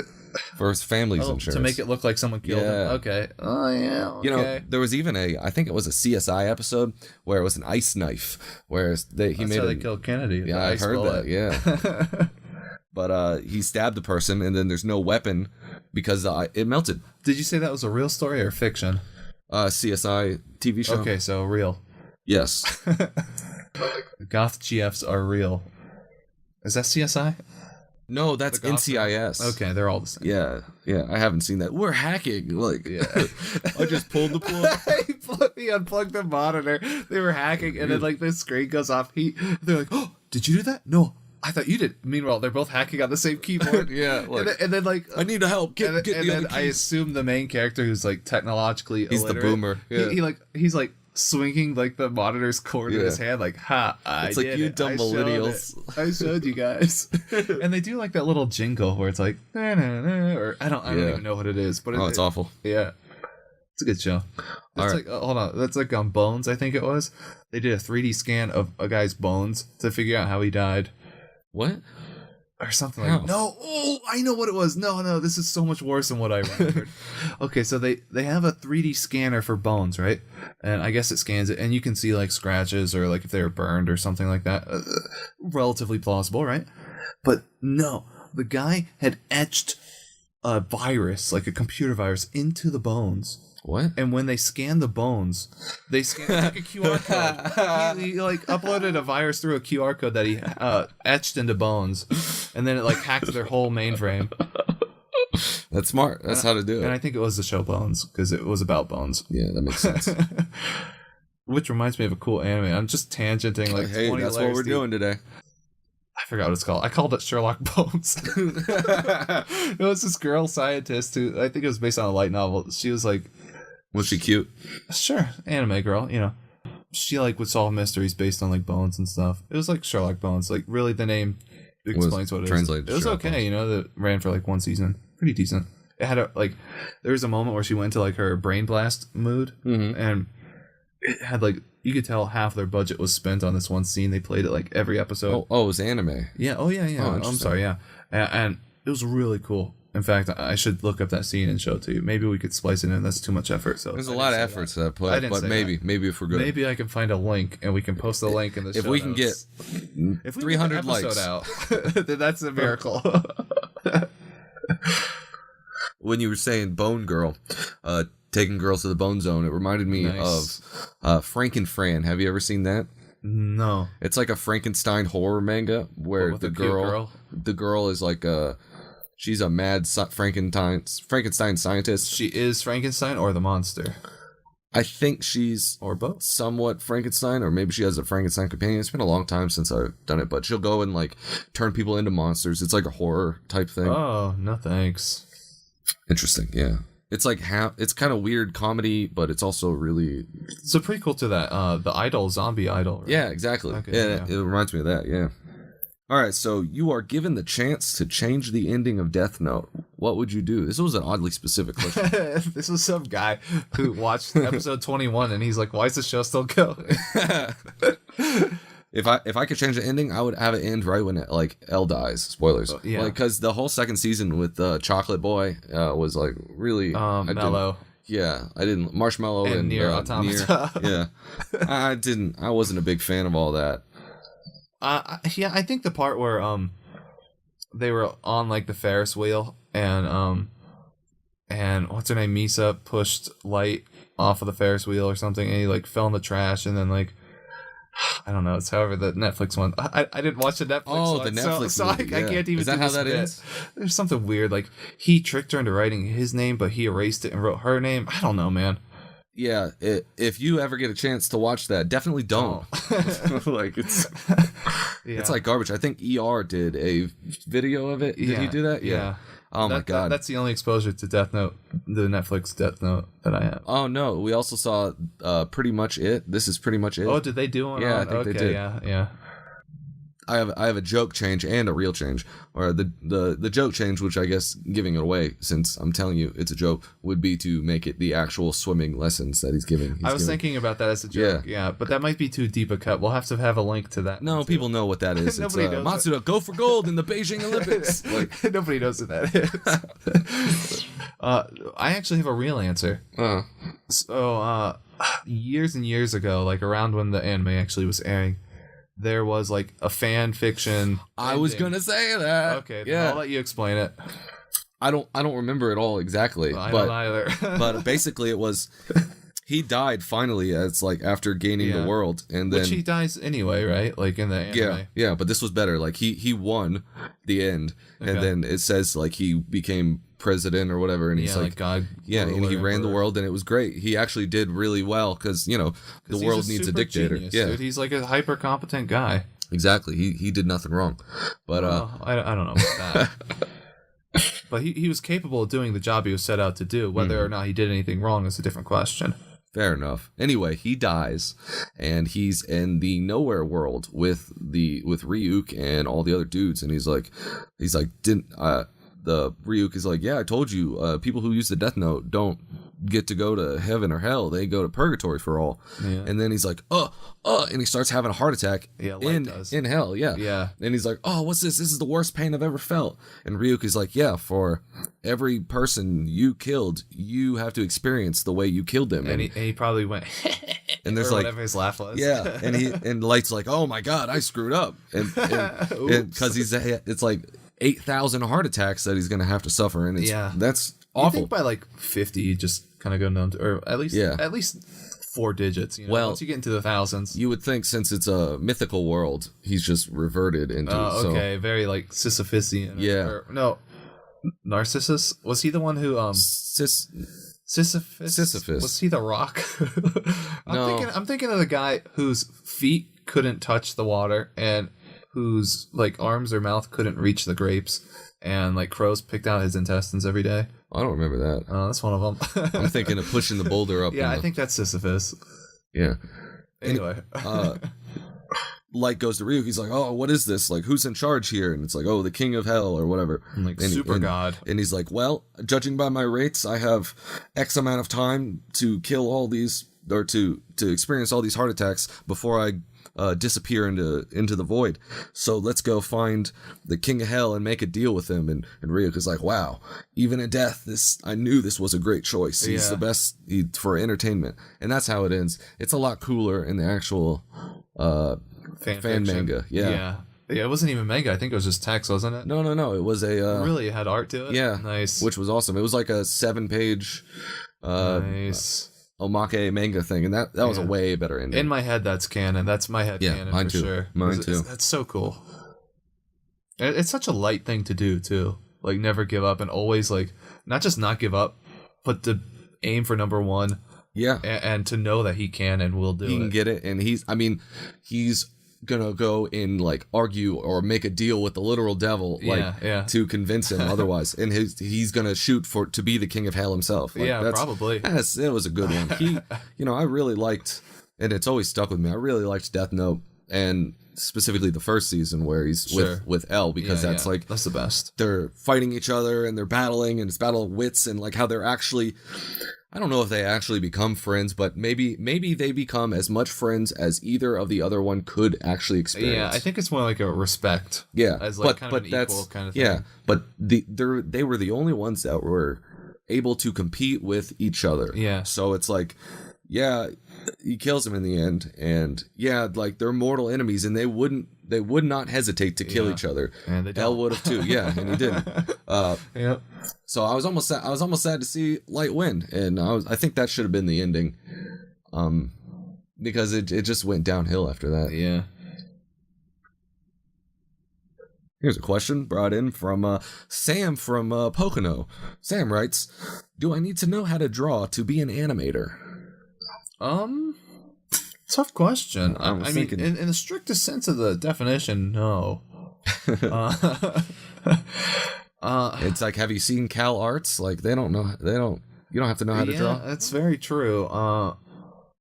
S6: for his family's insurance,
S7: to make it look like someone killed him. Okay. Oh yeah. Okay.
S6: You know, there was even I think it was a CSI episode where it was an ice knife, where they
S7: killed Kennedy.
S6: Yeah, I heard that. Yeah. But he stabbed the person, and then there's no weapon because it melted.
S7: Did you say that was a real story or fiction?
S6: CSI TV show.
S7: Okay, so real.
S6: Yes.
S7: Goth GFs are real. Is that CSI?
S6: No, that's NCIS.
S7: Okay, they're all the same.
S6: Yeah, I haven't seen that. We're hacking. Like, I just pulled the plug.
S7: He unplugged the monitor. They were hacking, and then like the screen goes off. They're like, "Oh, did you do that? No, I thought you did." Meanwhile, they're both hacking on the same keyboard.
S6: Yeah, like,
S7: and then like,
S6: I need to help.
S7: And then I assume the main character, who's like technologically
S6: he's
S7: illiterate,
S6: the boomer. Yeah.
S7: He's like swinging like the monitor's cord in his hand, like, "Ha!
S6: It's like you dumb millennials.
S7: I showed you guys." And they do like that little jingle where it's like, "Na, na, na," or I don't even know what it is, but
S6: it's awful.
S7: Yeah, it's a good show. It's like hold on, that's like on Bones. I think it was. They did a 3D scan of a guy's bones to figure out how he died.
S6: What?
S7: or something
S2: How?
S7: like. No, oh, I know what it was. No, this is so much worse than what I remembered. Okay, so they have a 3D scanner for bones, right? And I guess it scans it, and you can see like scratches or like if they were burned or something like that. Relatively plausible, right? But no, the guy had etched a virus, like a computer virus, into the bones.
S6: What?
S7: And when they scanned the bones, they scanned like a QR code. He like uploaded a virus through a QR code that he etched into bones, and then it like hacked their whole mainframe.
S6: That's smart. That's how to do it.
S7: And I think it was the show Bones because it was about bones.
S6: Yeah, that makes sense.
S7: Which reminds me of a cool anime. I'm just tangenting like
S6: Hey,
S7: 20
S6: that's what
S7: layers
S6: we're
S7: deep.
S6: doing today.
S7: I forgot what it's called. I called it Sherlock Bones. It was this girl scientist who I think it was based on a light novel. She was like,
S6: Was she cute?
S7: sure, anime girl, you know. She like would solve mysteries based on like bones and stuff. It was like Sherlock Bones. Like really the name explains what it is.
S6: Translated
S7: It was
S6: Sherlock
S7: okay,
S6: Bones.
S7: you know, that ran for like one season. Pretty decent. It had a like there was a moment where she went into like her brain blast mood and it had like you could tell half their budget was spent on this one scene. They played it like every episode.
S6: Oh, it was anime.
S7: Yeah. Oh, yeah.
S6: Oh,
S7: I'm
S6: interesting.
S7: sorry. Yeah. And it was really cool. In fact, I should look up that scene and show it to you. Maybe we could splice it in. That's too much effort. So
S6: There's a lot of efforts that I
S7: I
S6: put,
S7: didn't
S6: but
S7: say
S6: maybe if we're good.
S7: Maybe I can find a link and we can post the link in the show
S6: If we can get
S7: notes. If we
S6: 300
S7: get the episode
S6: likes.
S7: out, then that's a miracle.
S6: When you were saying Bone Girl, taking girls to the Bone Zone, it reminded me
S7: Nice.
S6: of Frankenfran. Have you ever seen that?
S7: No.
S6: It's like a Frankenstein horror manga where
S7: With
S6: the
S7: a cute
S6: girl is like she's a mad Frankenstein scientist.
S7: She is Frankenstein or the monster?
S6: I think she's
S7: Or both?
S6: somewhat Frankenstein, or maybe she has a Frankenstein companion. It's been a long time since I've done it, but she'll go and like turn people into monsters. It's like a horror type thing.
S7: Oh, no thanks.
S6: Interesting, yeah. It's like it's kind of weird comedy, but it's also really
S7: It's a prequel to that, the idol, zombie idol. Right?
S6: yeah, exactly.
S7: Okay,
S6: yeah,
S7: yeah.
S6: it reminds me of that. Yeah. All right, so you are given the chance to change the ending of Death Note. What would you do? This was an oddly specific question.
S7: This was some guy who watched episode 21 and he's like, why is the show still going?
S6: If I could change the ending, I would have it end right when L dies. Spoilers.
S7: Yeah.
S6: Like, because the whole second season with Chocolate Boy was like really
S7: Mellow.
S6: I didn't Marshmallow
S7: And
S6: and
S7: Nier Automata.
S6: Nier, yeah. I wasn't a big fan of all that.
S7: Yeah, I think the part where they were on like the Ferris wheel and what's her name, Misa pushed Light off of the Ferris wheel or something and he like fell in the trash and then like I don't know. It's however the Netflix one. I didn't watch the Netflix
S6: Oh,
S7: one.
S6: the Netflix
S7: so
S6: movie,
S7: I
S6: yeah.
S7: can't even
S6: Is that
S7: do
S6: how
S7: this
S6: that
S7: bit.
S6: is?
S7: There's something weird. Like he tricked her into writing his name, but he erased it and wrote her name. I don't know, man.
S6: Yeah, if you ever get a chance to watch that, definitely don't. Like it's like garbage. I think ER did a video of it. Did he do that?
S7: Yeah.
S6: Oh my god.
S7: That's the only exposure to Death Note, the Netflix Death Note that I have.
S6: Oh no, we also saw Pretty Much It. This is Pretty Much It.
S7: Oh, did they do one?
S6: Yeah,
S7: on?
S6: I think they
S7: Okay,
S6: did.
S7: Yeah.
S6: I have a joke change and a real change, or the joke change, which I guess giving it away since I'm telling you it's a joke, would be to make it the actual swimming lessons that he's giving.
S7: I was thinking about that as a joke. Yeah, but that might be too deep a cut. We'll have to have a link to that.
S6: No, people know what that is.
S7: Nobody knows
S6: Matsuda, go for gold in the Beijing Olympics. Like,
S7: Nobody knows what that is. I actually have a real answer. So, years and years ago, like around when the anime actually was airing, there was like a fan fiction.
S6: I was
S7: ending.
S6: gonna say that.
S7: Okay, then
S6: yeah.
S7: I'll let you explain it.
S6: I don't remember it all exactly,
S7: I
S6: but
S7: don't either.
S6: but basically it was he died finally. It's like after gaining the world, and then
S7: Which he dies anyway, right? Like in the anime.
S6: yeah. But this was better. Like he won the end, and
S7: Okay.
S6: then it says like he became president or whatever, and he's
S7: Yeah,
S6: like
S7: God.
S6: yeah, and he
S7: ruler,
S6: ran the
S7: emperor.
S6: world, and it was great. He actually did really well because the
S7: He's
S6: world needs a
S7: super
S6: dictator.
S7: genius,
S6: yeah,
S7: dude. He's like a hyper competent guy.
S6: exactly. He did nothing wrong, but
S7: Well, I don't know about that. But he was capable of doing the job he was set out to do. Whether or not he did anything wrong is a different question.
S6: fair enough. Anyway, he dies, and he's in the nowhere world with Ryuk and all the other dudes, and he's like, the Ryuk is like, yeah, I told you, people who use the Death Note don't get to go to heaven or hell. They go to purgatory for all.
S7: Yeah.
S6: And then he's like, and he starts having a heart attack in hell. Yeah.
S7: Yeah.
S6: And he's like, oh, what's this? This is the worst pain I've ever felt. And Ryuki's like, yeah, for every person you killed, you have to experience the way you killed them.
S7: And he probably went,
S6: and there's
S7: or
S6: like,
S7: whatever his laugh was.
S6: yeah. And Light's like, oh my God, I screwed up. And because it's like 8,000 heart attacks that he's going to have to suffer. And that's awful.
S7: I think by like 50, you just kind of go numb to, or at least 4 digits. You know?
S6: Well,
S7: once you get into the thousands,
S6: you would think since it's a mythical world, he's just reverted into.
S7: Okay, very like Sisyphusian.
S6: Yeah.
S7: No, Narcissus, was he the one who Sisyphus? Was he the rock? I'm thinking of the guy whose feet couldn't touch the water and whose like arms or mouth couldn't reach the grapes, and like crows picked out his intestines every day.
S6: I don't remember that.
S7: That's one of them.
S6: I'm thinking of pushing the boulder up.
S7: Yeah, I think that's Sisyphus.
S6: Yeah.
S7: Anyway.
S6: Light goes to Ryuk. He's like, oh, what is this? Like, who's in charge here? And it's like, oh, the king of hell or whatever.
S7: Like, super god.
S6: And he's like, well, judging by my rates, I have X amount of time to kill all these, or to experience all these heart attacks before I disappear into the void. So let's go find the king of hell and make a deal with him. And Ryuk is like, wow, even in death, I knew this was a great choice. He's the best for entertainment. And that's how it ends. It's a lot cooler in the actual fan manga. Yeah, it wasn't even manga. I think it was just text, wasn't it? No. It was a
S7: really, it had art to it.
S6: Yeah,
S7: nice,
S6: which was awesome. It was like a 7-page
S7: nice
S6: omake manga thing, and that was a way better ending.
S7: In my head, that's canon. That's my head canon.
S6: Mine
S7: for
S6: too.
S7: Sure.
S6: Mine too.
S7: That's so cool. It's such a light thing to do too. Like never give up, and always like not just not give up, but to aim for number one.
S6: Yeah,
S7: and to know that he can and will do it.
S6: He can get it, and he's gonna go and like argue or make a deal with the literal devil, to convince him otherwise. And he's gonna shoot to be the king of hell himself. Like,
S7: probably.
S6: It was a good one. He, I really liked, and it's always stuck with me. I really liked Death Note, and specifically the first season where he's with L, because that's
S7: the best.
S6: They're fighting each other and they're battling, and it's battle of wits, and like how they're actually, I don't know if they actually become friends, but maybe they become as much friends as either of the other one could actually experience.
S7: Yeah, I think it's more like a respect.
S6: Yeah,
S7: as like kind of an equal kind of thing.
S6: Yeah, but they were the only ones that were able to compete with each other.
S7: Yeah.
S6: So it's like, yeah, he kills him in the end, and yeah, like they're mortal enemies, and they would not hesitate to kill each other.
S7: And they don't.
S6: L would have too. Yeah, and he didn't.
S7: Yep.
S6: So I was almost sad to see Light win, and I think that should have been the ending, because it just went downhill after that.
S7: Yeah.
S6: Here's a question brought in from Sam from Pocono. Sam writes, "Do I need to know how to draw to be an animator?"
S7: Tough question. I mean,
S6: thinking...
S7: in the strictest sense of the definition, no.
S6: It's like, have you seen Cal Arts? Like, you don't have to know how to draw.
S7: That's very true.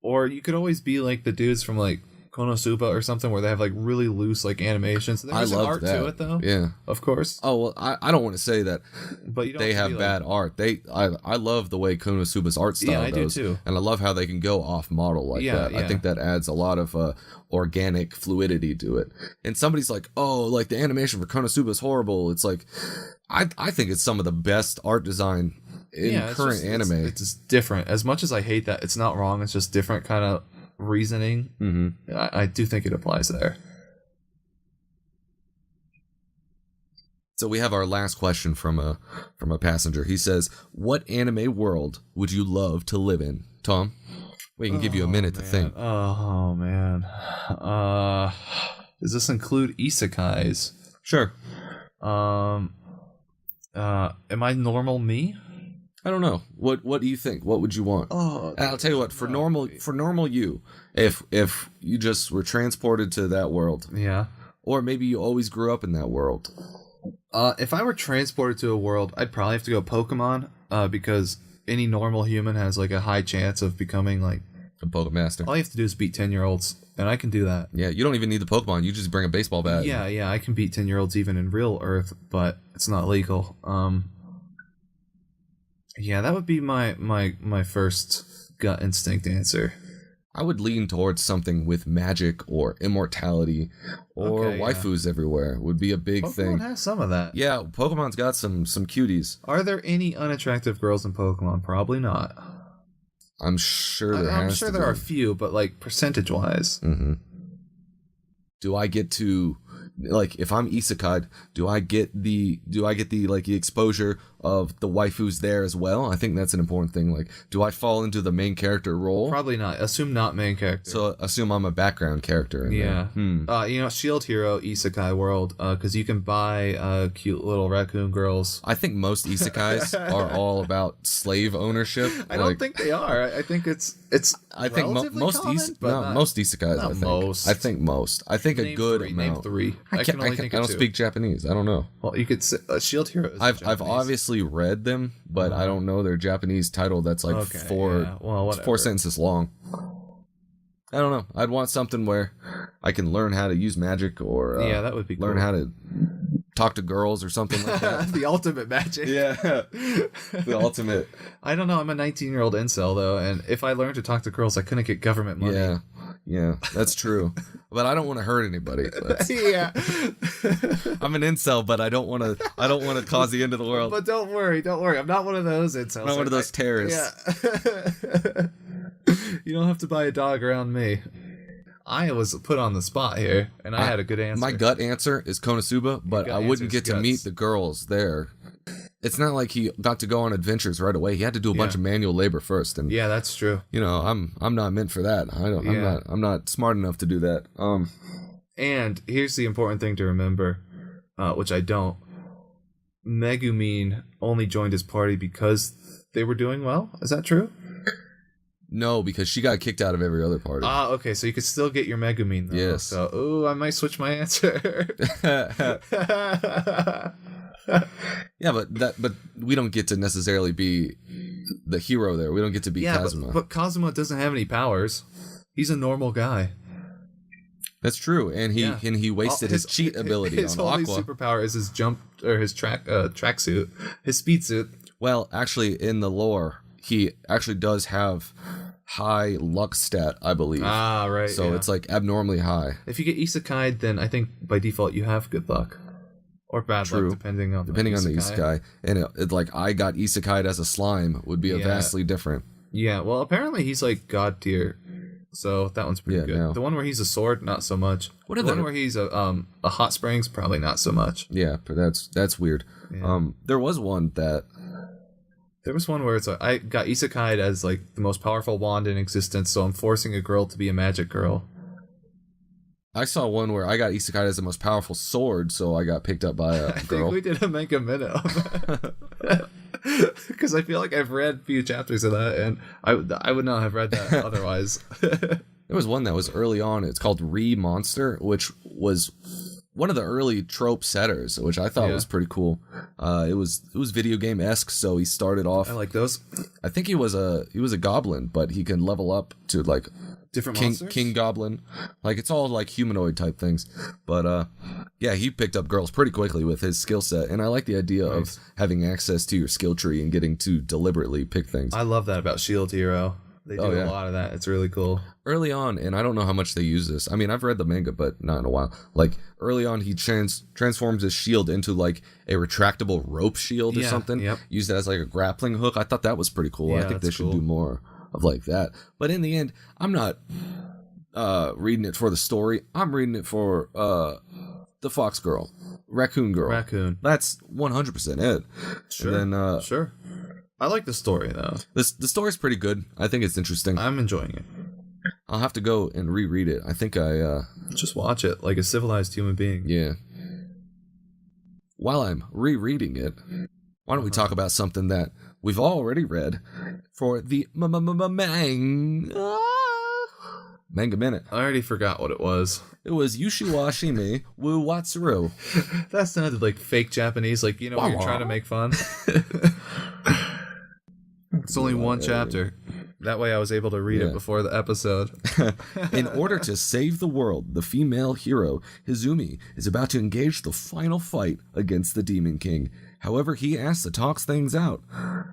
S7: Or you could always be like the dudes from like Kona Suba or something, where they have like really loose like animations. There's
S6: I love
S7: art
S6: that.
S7: to it though.
S6: Yeah,
S7: of course.
S6: Oh well, I don't want to say that,
S7: but you don't
S6: they have bad art. I love the way Kona Suba's art style goes,
S7: do too.
S6: And I love how they can go off model like that.
S7: Yeah.
S6: I think that adds a lot of organic fluidity to it. And somebody's like, oh, like the animation for Kona Suba is horrible. It's like, I think it's some of the best art design in current anime.
S7: It's just different. As much as I hate that, it's not wrong. It's just different kind of reasoning.
S6: Mm-hmm.
S7: I do think it applies there.
S6: So we have our last question from a passenger. He says, "What anime world would you love to live in?" Tom, we can give you a minute to think.
S7: Oh man, does this include isekais?
S6: Sure.
S7: Am I normal me?
S6: I don't know. What do you think? What would you want? I'll tell you what. For normal you, if you just were transported to that world,
S7: yeah,
S6: or maybe you always grew up in that world.
S7: If I were transported to a world, I'd probably have to go Pokemon, because any normal human has like a high chance of becoming like
S6: a Pokemon master.
S7: All you have to do is beat 10-year-olds, and I can do that.
S6: Yeah, you don't even need the Pokemon. You just bring a baseball bat.
S7: Yeah, I can beat 10-year-olds even in real Earth, but it's not legal. Yeah, that would be my first gut instinct answer.
S6: I would lean towards something with magic or immortality or
S7: Okay, yeah.
S6: waifus everywhere would be a big
S7: Pokemon
S6: thing.
S7: has some of that.
S6: Yeah, Pokemon's got some cuties.
S7: Are there any unattractive girls in Pokemon? Probably not.
S6: I'm sure there
S7: I'm
S6: has
S7: sure
S6: to
S7: there
S6: be.
S7: are a few, but like percentage-wise.
S6: Mm-hmm. Do I get to, like, if I'm isekai, do I get the like the exposure of the waifus there as well? I think that's an important thing. Like, do I fall into the main character role?
S7: Probably not. Assume not main character.
S6: So assume I'm a background character.
S7: Yeah.
S6: There.
S7: You know, Shield Hero Isekai World, because you can buy cute little raccoon girls.
S6: I think most isekais are all about slave ownership.
S7: I don't think they are. I think it's.
S6: I think most most isekais.
S7: not
S6: I think.
S7: most.
S6: I think most. I think a good
S7: three,
S6: amount.
S7: Name three.
S6: I
S7: can only think of
S6: don't
S7: two.
S6: speak Japanese. I don't know.
S7: Well, you could say Shield Hero. Is
S6: I've
S7: Japanese.
S6: obviously read them, but I don't know their Japanese title. That's like
S7: Okay,
S6: four
S7: yeah. Well, whatever.
S6: 4 sentences long. I don't know. I'd want something where I can learn how to use magic or
S7: Yeah, that would be
S6: learn
S7: cool.
S6: how to talk to girls or something like that.
S7: The ultimate magic.
S6: Yeah, the ultimate.
S7: I don't know. I'm a 19-year-old incel though, and if I learned to talk to girls, I couldn't get government money.
S6: Yeah, that's true. But I don't want to hurt anybody.
S7: Yeah.
S6: I'm an incel, but I don't want to cause the end of the world.
S7: But don't worry. I'm not one of those incels.
S6: I'm not one of those terrorists.
S7: Yeah. You don't have to buy a dog around me. I was put on the spot here, and I had a good answer.
S6: My gut answer is Kona Suba, but
S7: gut
S6: I wouldn't
S7: answer
S6: get
S7: is
S6: to meet
S7: guts.
S6: the girls there. It's not like he got to go on adventures right away. He had to do a bunch of manual labor first, and
S7: Yeah, that's true.
S6: you know, I'm not meant for that. I'm not smart enough to do that.
S7: And here's the important thing to remember, which I don't. Megumin only joined his party because they were doing well. Is that true?
S6: No, because she got kicked out of every other party.
S7: Ah, okay. So you could still get your Megumin, though.
S6: Yes.
S7: So, ooh, I might switch my answer.
S6: Yeah, but we don't get to necessarily be the hero there. We don't get to be Cosmo.
S7: but Cosmo doesn't have any powers. He's a normal guy.
S6: That's true, and he wasted his cheat ability
S7: his
S6: on
S7: only
S6: Aqua.
S7: superpower is his jump or his tracksuit, his speed suit.
S6: Well, actually, in the lore, he actually does have high luck stat, I believe.
S7: Ah, right.
S6: So
S7: yeah.
S6: it's like abnormally high.
S7: If you get Isekai, then I think by default you have good luck. Or bad
S6: True.
S7: luck, depending on the
S6: isekai. And it like I got isekai as a slime would be a
S7: Yeah.
S6: vastly different.
S7: Yeah, well, apparently he's like god tier. So that one's pretty good.
S6: no.
S7: The one where he's a sword, not so much.
S6: What are
S7: the one
S6: the-
S7: where he's a hot springs, probably not so much.
S6: Yeah, but that's weird.
S7: Yeah.
S6: There was one that
S7: There was one where it's like, I got Isekai as like the most powerful wand in existence, so I'm forcing a girl to be a magic girl.
S6: I saw one where I got isekai as the most powerful sword, so I got picked up by a
S7: I
S6: girl.
S7: think we did a Manga minute on that. Because I feel like I've read a few chapters of that, and I would not have read that otherwise.
S6: There was one that was early on. It's called Monster, which was one of the early trope setters, which I thought was pretty cool. It was video game esque. So he started off.
S7: I like those.
S6: I think he was a goblin, but he can level up to like
S7: Different monsters?
S6: King Goblin. Like it's all like humanoid type things. But yeah, he picked up girls pretty quickly with his skill set, and I like the idea of having access to your skill tree and getting to deliberately pick things.
S7: I love that about Shield Hero. They do a lot of that. It's really cool.
S6: Early on, and I don't know how much they use this. I mean, I've read the manga, but not in a while. Like early on, he transforms his shield into like a retractable rope shield or something.
S7: Yep.
S6: Used it as like a grappling hook. I thought that was pretty cool.
S7: Yeah,
S6: I think they
S7: that's
S6: should
S7: cool.
S6: do more of like that. But in the end, I'm not reading it for the story. I'm reading it for the fox girl, raccoon girl.
S7: Raccoon.
S6: That's 100% it.
S7: Sure.
S6: And then
S7: Sure. I like the story, though.
S6: the story's pretty good. I think it's interesting.
S7: I'm enjoying it.
S6: I'll have to go and reread it. I think I
S7: Just watch it like a civilized human being.
S6: yeah. While I'm rereading it, why don't we talk about something that we've already read for the Manga Minute.
S7: I already forgot what it was.
S6: It was Yushiwashime Wu Watsuru.
S7: That sounded like fake Japanese, like, you know, when you're trying to make fun. It's only one chapter. That way I was able to read it before the episode.
S6: In order to save the world, the female hero, Hizumi, is about to engage the final fight against the Demon King. However, he asks to talk things out.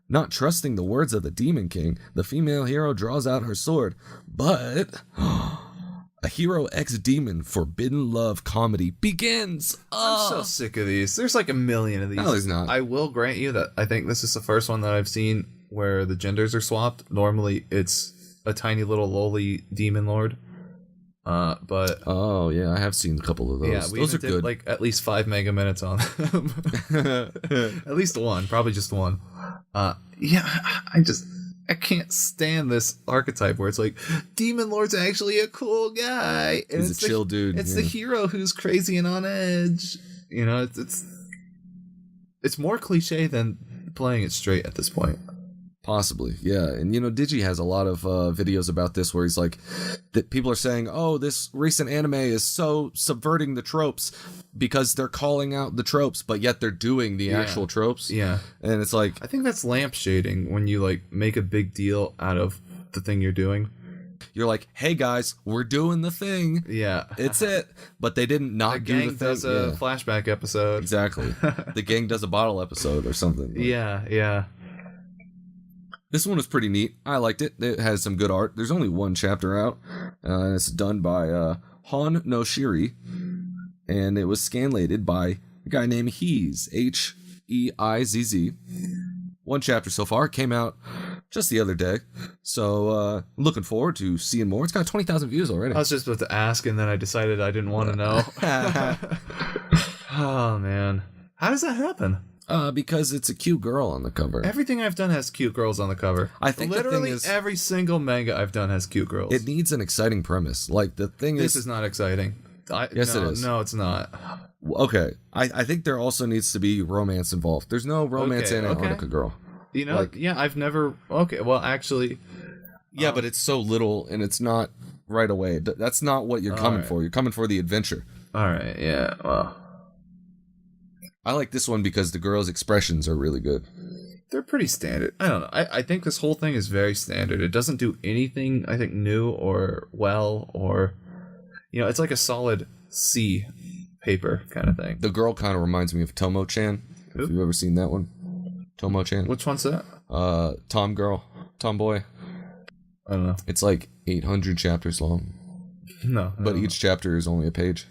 S6: Not trusting the words of the Demon King, the female hero draws out her sword, but a Hero X Demon Forbidden Love comedy begins.
S7: I'm so sick of these. There's like a million of these.
S6: No, there's not.
S7: I will grant you that I think this is the first one that I've seen where the genders are swapped. Normally, it's a tiny little lowly demon lord. But
S6: oh yeah, I have seen a couple of those.
S7: yeah,
S6: Those are
S7: did
S6: good.
S7: like at least 5 mega minutes on them. At least one, probably just one. Yeah, I can't stand this archetype where it's like Demon Lord's actually a cool guy. And
S6: He's a chill dude.
S7: It's the hero who's crazy and on edge. You know, it's more cliche than playing it straight at this point.
S6: Possibly, yeah. And Digi has a lot of videos about this where he's like, that people are saying, oh, this recent anime is so subverting the tropes because they're calling out the tropes, but yet they're doing the actual tropes.
S7: Yeah.
S6: And it's like,
S7: I think that's lampshading when you like make a big deal out of the thing you're doing.
S6: you're like, hey guys, we're doing the thing.
S7: Yeah.
S6: It's it. But they didn't not do the thing.
S7: Does a flashback episode.
S6: Exactly. The gang does a bottle episode or something.
S7: Yeah.
S6: This one was pretty neat. I liked it. It has some good art. There's only one chapter out. And it's done by Han Noshiri. And it was scanlated by a guy named Heizz. Heizz. One chapter so far. Came out just the other day. So looking forward to seeing more. It's got 20,000 views already.
S7: I was just about to ask, and then I decided I didn't want to know. Oh, man. How does that happen?
S6: Because it's a cute girl on the cover.
S7: Everything I've done has cute girls on the cover.
S6: I think
S7: literally
S6: the thing is,
S7: every single manga I've done has cute girls.
S6: it needs an exciting premise. Like the thing
S7: This is not exciting.
S6: Yes, it is.
S7: No, it's not.
S6: Okay, I think there also needs to be romance involved. There's no romance in Antarctica Girl.
S7: You know, I've never. Okay, well, actually,
S6: Yeah, but it's so little and it's not right away. That's not what you're coming for. You're coming for the adventure.
S7: all right, yeah, well,
S6: I like this one because the girl's expressions are really good.
S7: they're pretty standard. I don't know. I think this whole thing is very standard. It doesn't do anything, I think, new or well or, it's like a solid C paper kind of thing.
S6: The girl kind of reminds me of Tomo-chan.
S7: Who?
S6: If you've ever seen that one. Tomo-chan.
S7: Which one's that?
S6: Tomboy.
S7: I don't know.
S6: It's like 800 chapters long.
S7: No.
S6: But each chapter is only a page.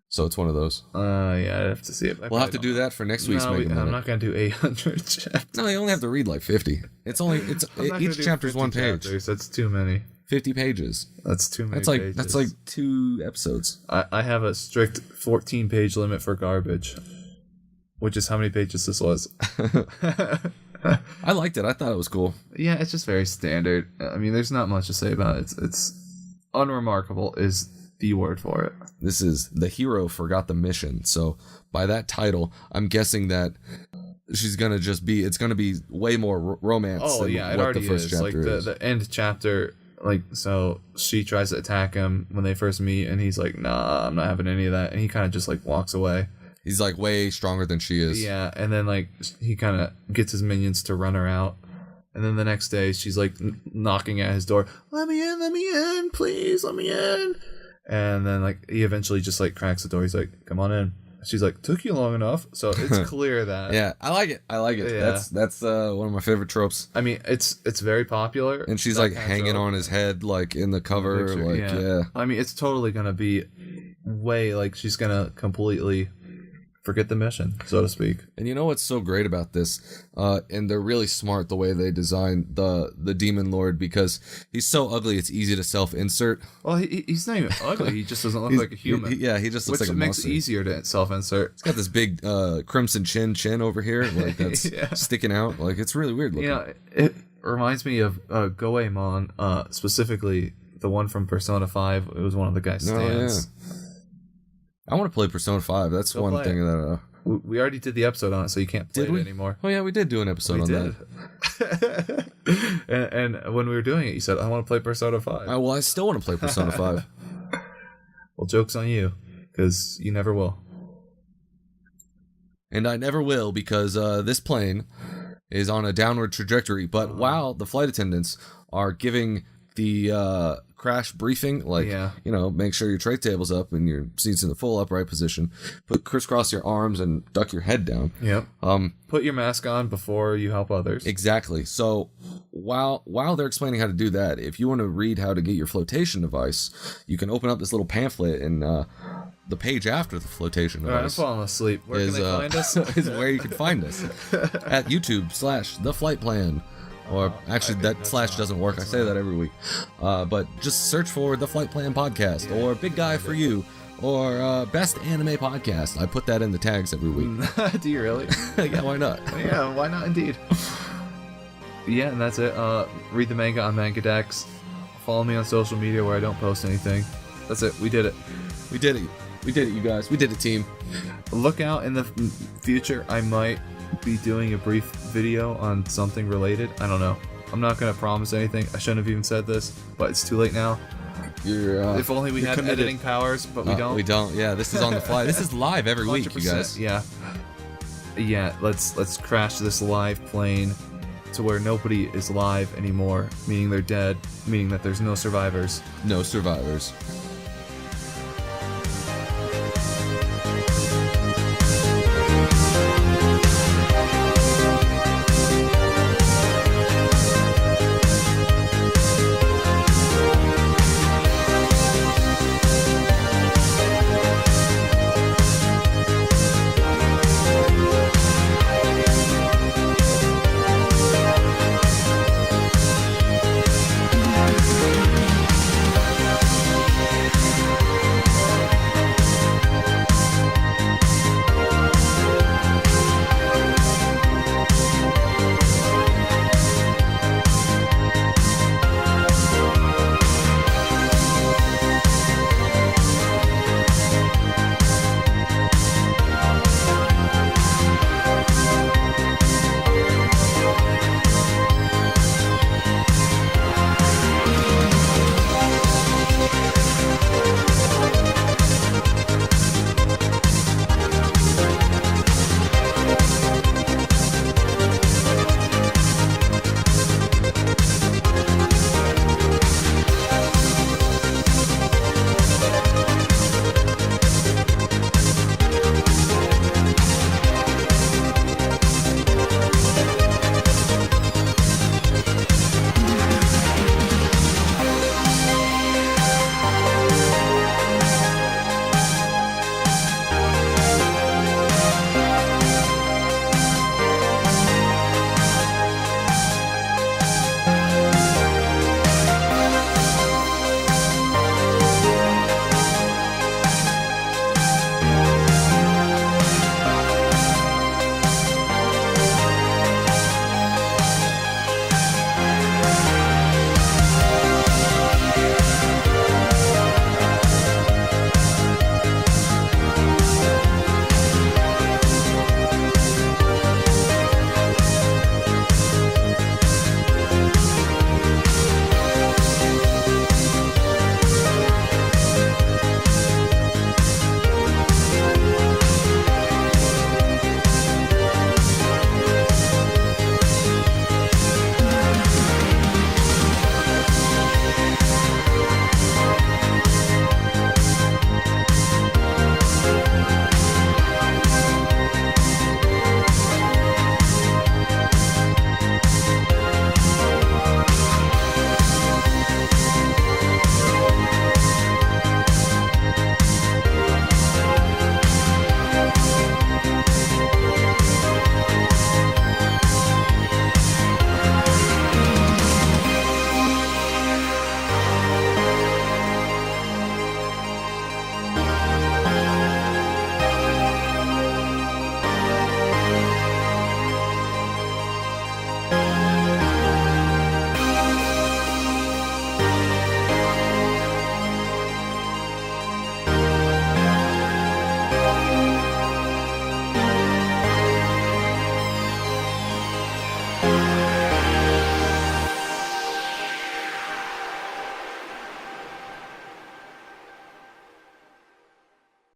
S6: So it's one of those.
S7: Yeah, I'd have to see it.
S6: We'll have to do that for next week's Mega Minute.
S7: I'm not going to do 800 chapters.
S6: No, you only have to read like 50. Each chapter's one page.
S7: Chapters. That's too many.
S6: 50 pages.
S7: That's too many pages.
S6: That's like 2 episodes.
S7: I have a strict 14-page limit for garbage, which is how many pages this was.
S6: I liked it. I thought it was cool.
S7: Yeah, it's just very standard. I mean, there's not much to say about it. It's unremarkable is the word for it.
S6: This is the hero forgot the mission. So by that title, I'm guessing that she's gonna it's gonna be way more romance than
S7: it
S6: what
S7: already
S6: the first
S7: is.
S6: chapter
S7: Like
S6: is.
S7: the end chapter, so she tries to attack him when they first meet, and he's like, "Nah, I'm not having any of that," and he kind of just like walks away.
S6: He's like way stronger than she is.
S7: Yeah, and then like he kind of gets his minions to run her out. And then the next day, she's like knocking at his door. Let me in, please, let me in. And then like he eventually just like cracks the door. He's like, come on in. She's like, took you long enough. So it's clear that.
S6: Yeah, I like it.
S7: Yeah.
S6: That's one of my favorite tropes.
S7: I mean, it's very popular.
S6: And she's like hanging on his head, like in the cover.
S7: Picture,
S6: yeah.
S7: I mean, it's totally gonna be way like she's gonna completely forget the mission, so to speak.
S6: And you know what's so great about this? And they're really smart the way they designed the Demon Lord, because he's so ugly it's easy to self-insert.
S7: Well, he's not even ugly. He just doesn't look like a human.
S6: He just looks like a
S7: makes
S6: monster.
S7: it easier to self-insert.
S6: He's got this big crimson chin over here, like that's sticking out. Like it's really weird looking.
S7: It reminds me of Goemon, specifically the one from Persona 5. It was one of the guys' stands.
S6: I want to play Persona 5. That's
S7: Go
S6: one
S7: play
S6: thing
S7: it.
S6: that...
S7: We already did the episode on it, so you can't play
S6: Did
S7: it
S6: we?
S7: anymore.
S6: Oh yeah, we did do an episode
S7: We
S6: on
S7: did. and when we were doing it, you said, I want to play Persona 5.
S6: that. Well, I still want to play Persona 5.
S7: Well, joke's on you, because you never will.
S6: And I never will, because this plane is on a downward trajectory. But wow, the flight attendants are giving the crash briefing, like, you know, make sure your tray table's up and your seat's in the full upright position. Crisscross your arms and duck your head down.
S7: Yep. Put your mask on before you help others.
S6: Exactly. So while they're explaining how to do that, if you want to read how to get your flotation device, you can open up this little pamphlet and the page after the flotation device.
S7: I'm falling asleep. Where can they find us?
S6: Is where you can find us at YouTube/The Flight Plan. Or actually, that slash doesn't work. I say that every week. But just search for The Flight Plan Podcast or Big Guy for You or Best Anime Podcast. I put that in the tags every week.
S7: Do you really?
S6: Yeah, why not?
S7: Yeah, why not indeed? Yeah, and that's it. Read the manga on Manga Dex. Follow me on social media where I don't post anything. That's it. We did it.
S6: We did it. We did it, you guys. We did it, team.
S7: Look out in the future. I might be doing a brief video on something related. I don't know. I'm not going to promise anything. I shouldn't have even said this, but it's too late now. If only we had editing powers, but we don't.
S6: We don't. Yeah, this is on the fly. This is live every week, you guys.
S7: Yeah. Yeah, let's crash this live plane to where nobody is live anymore, meaning they're dead, meaning that there's no survivors.
S6: No survivors.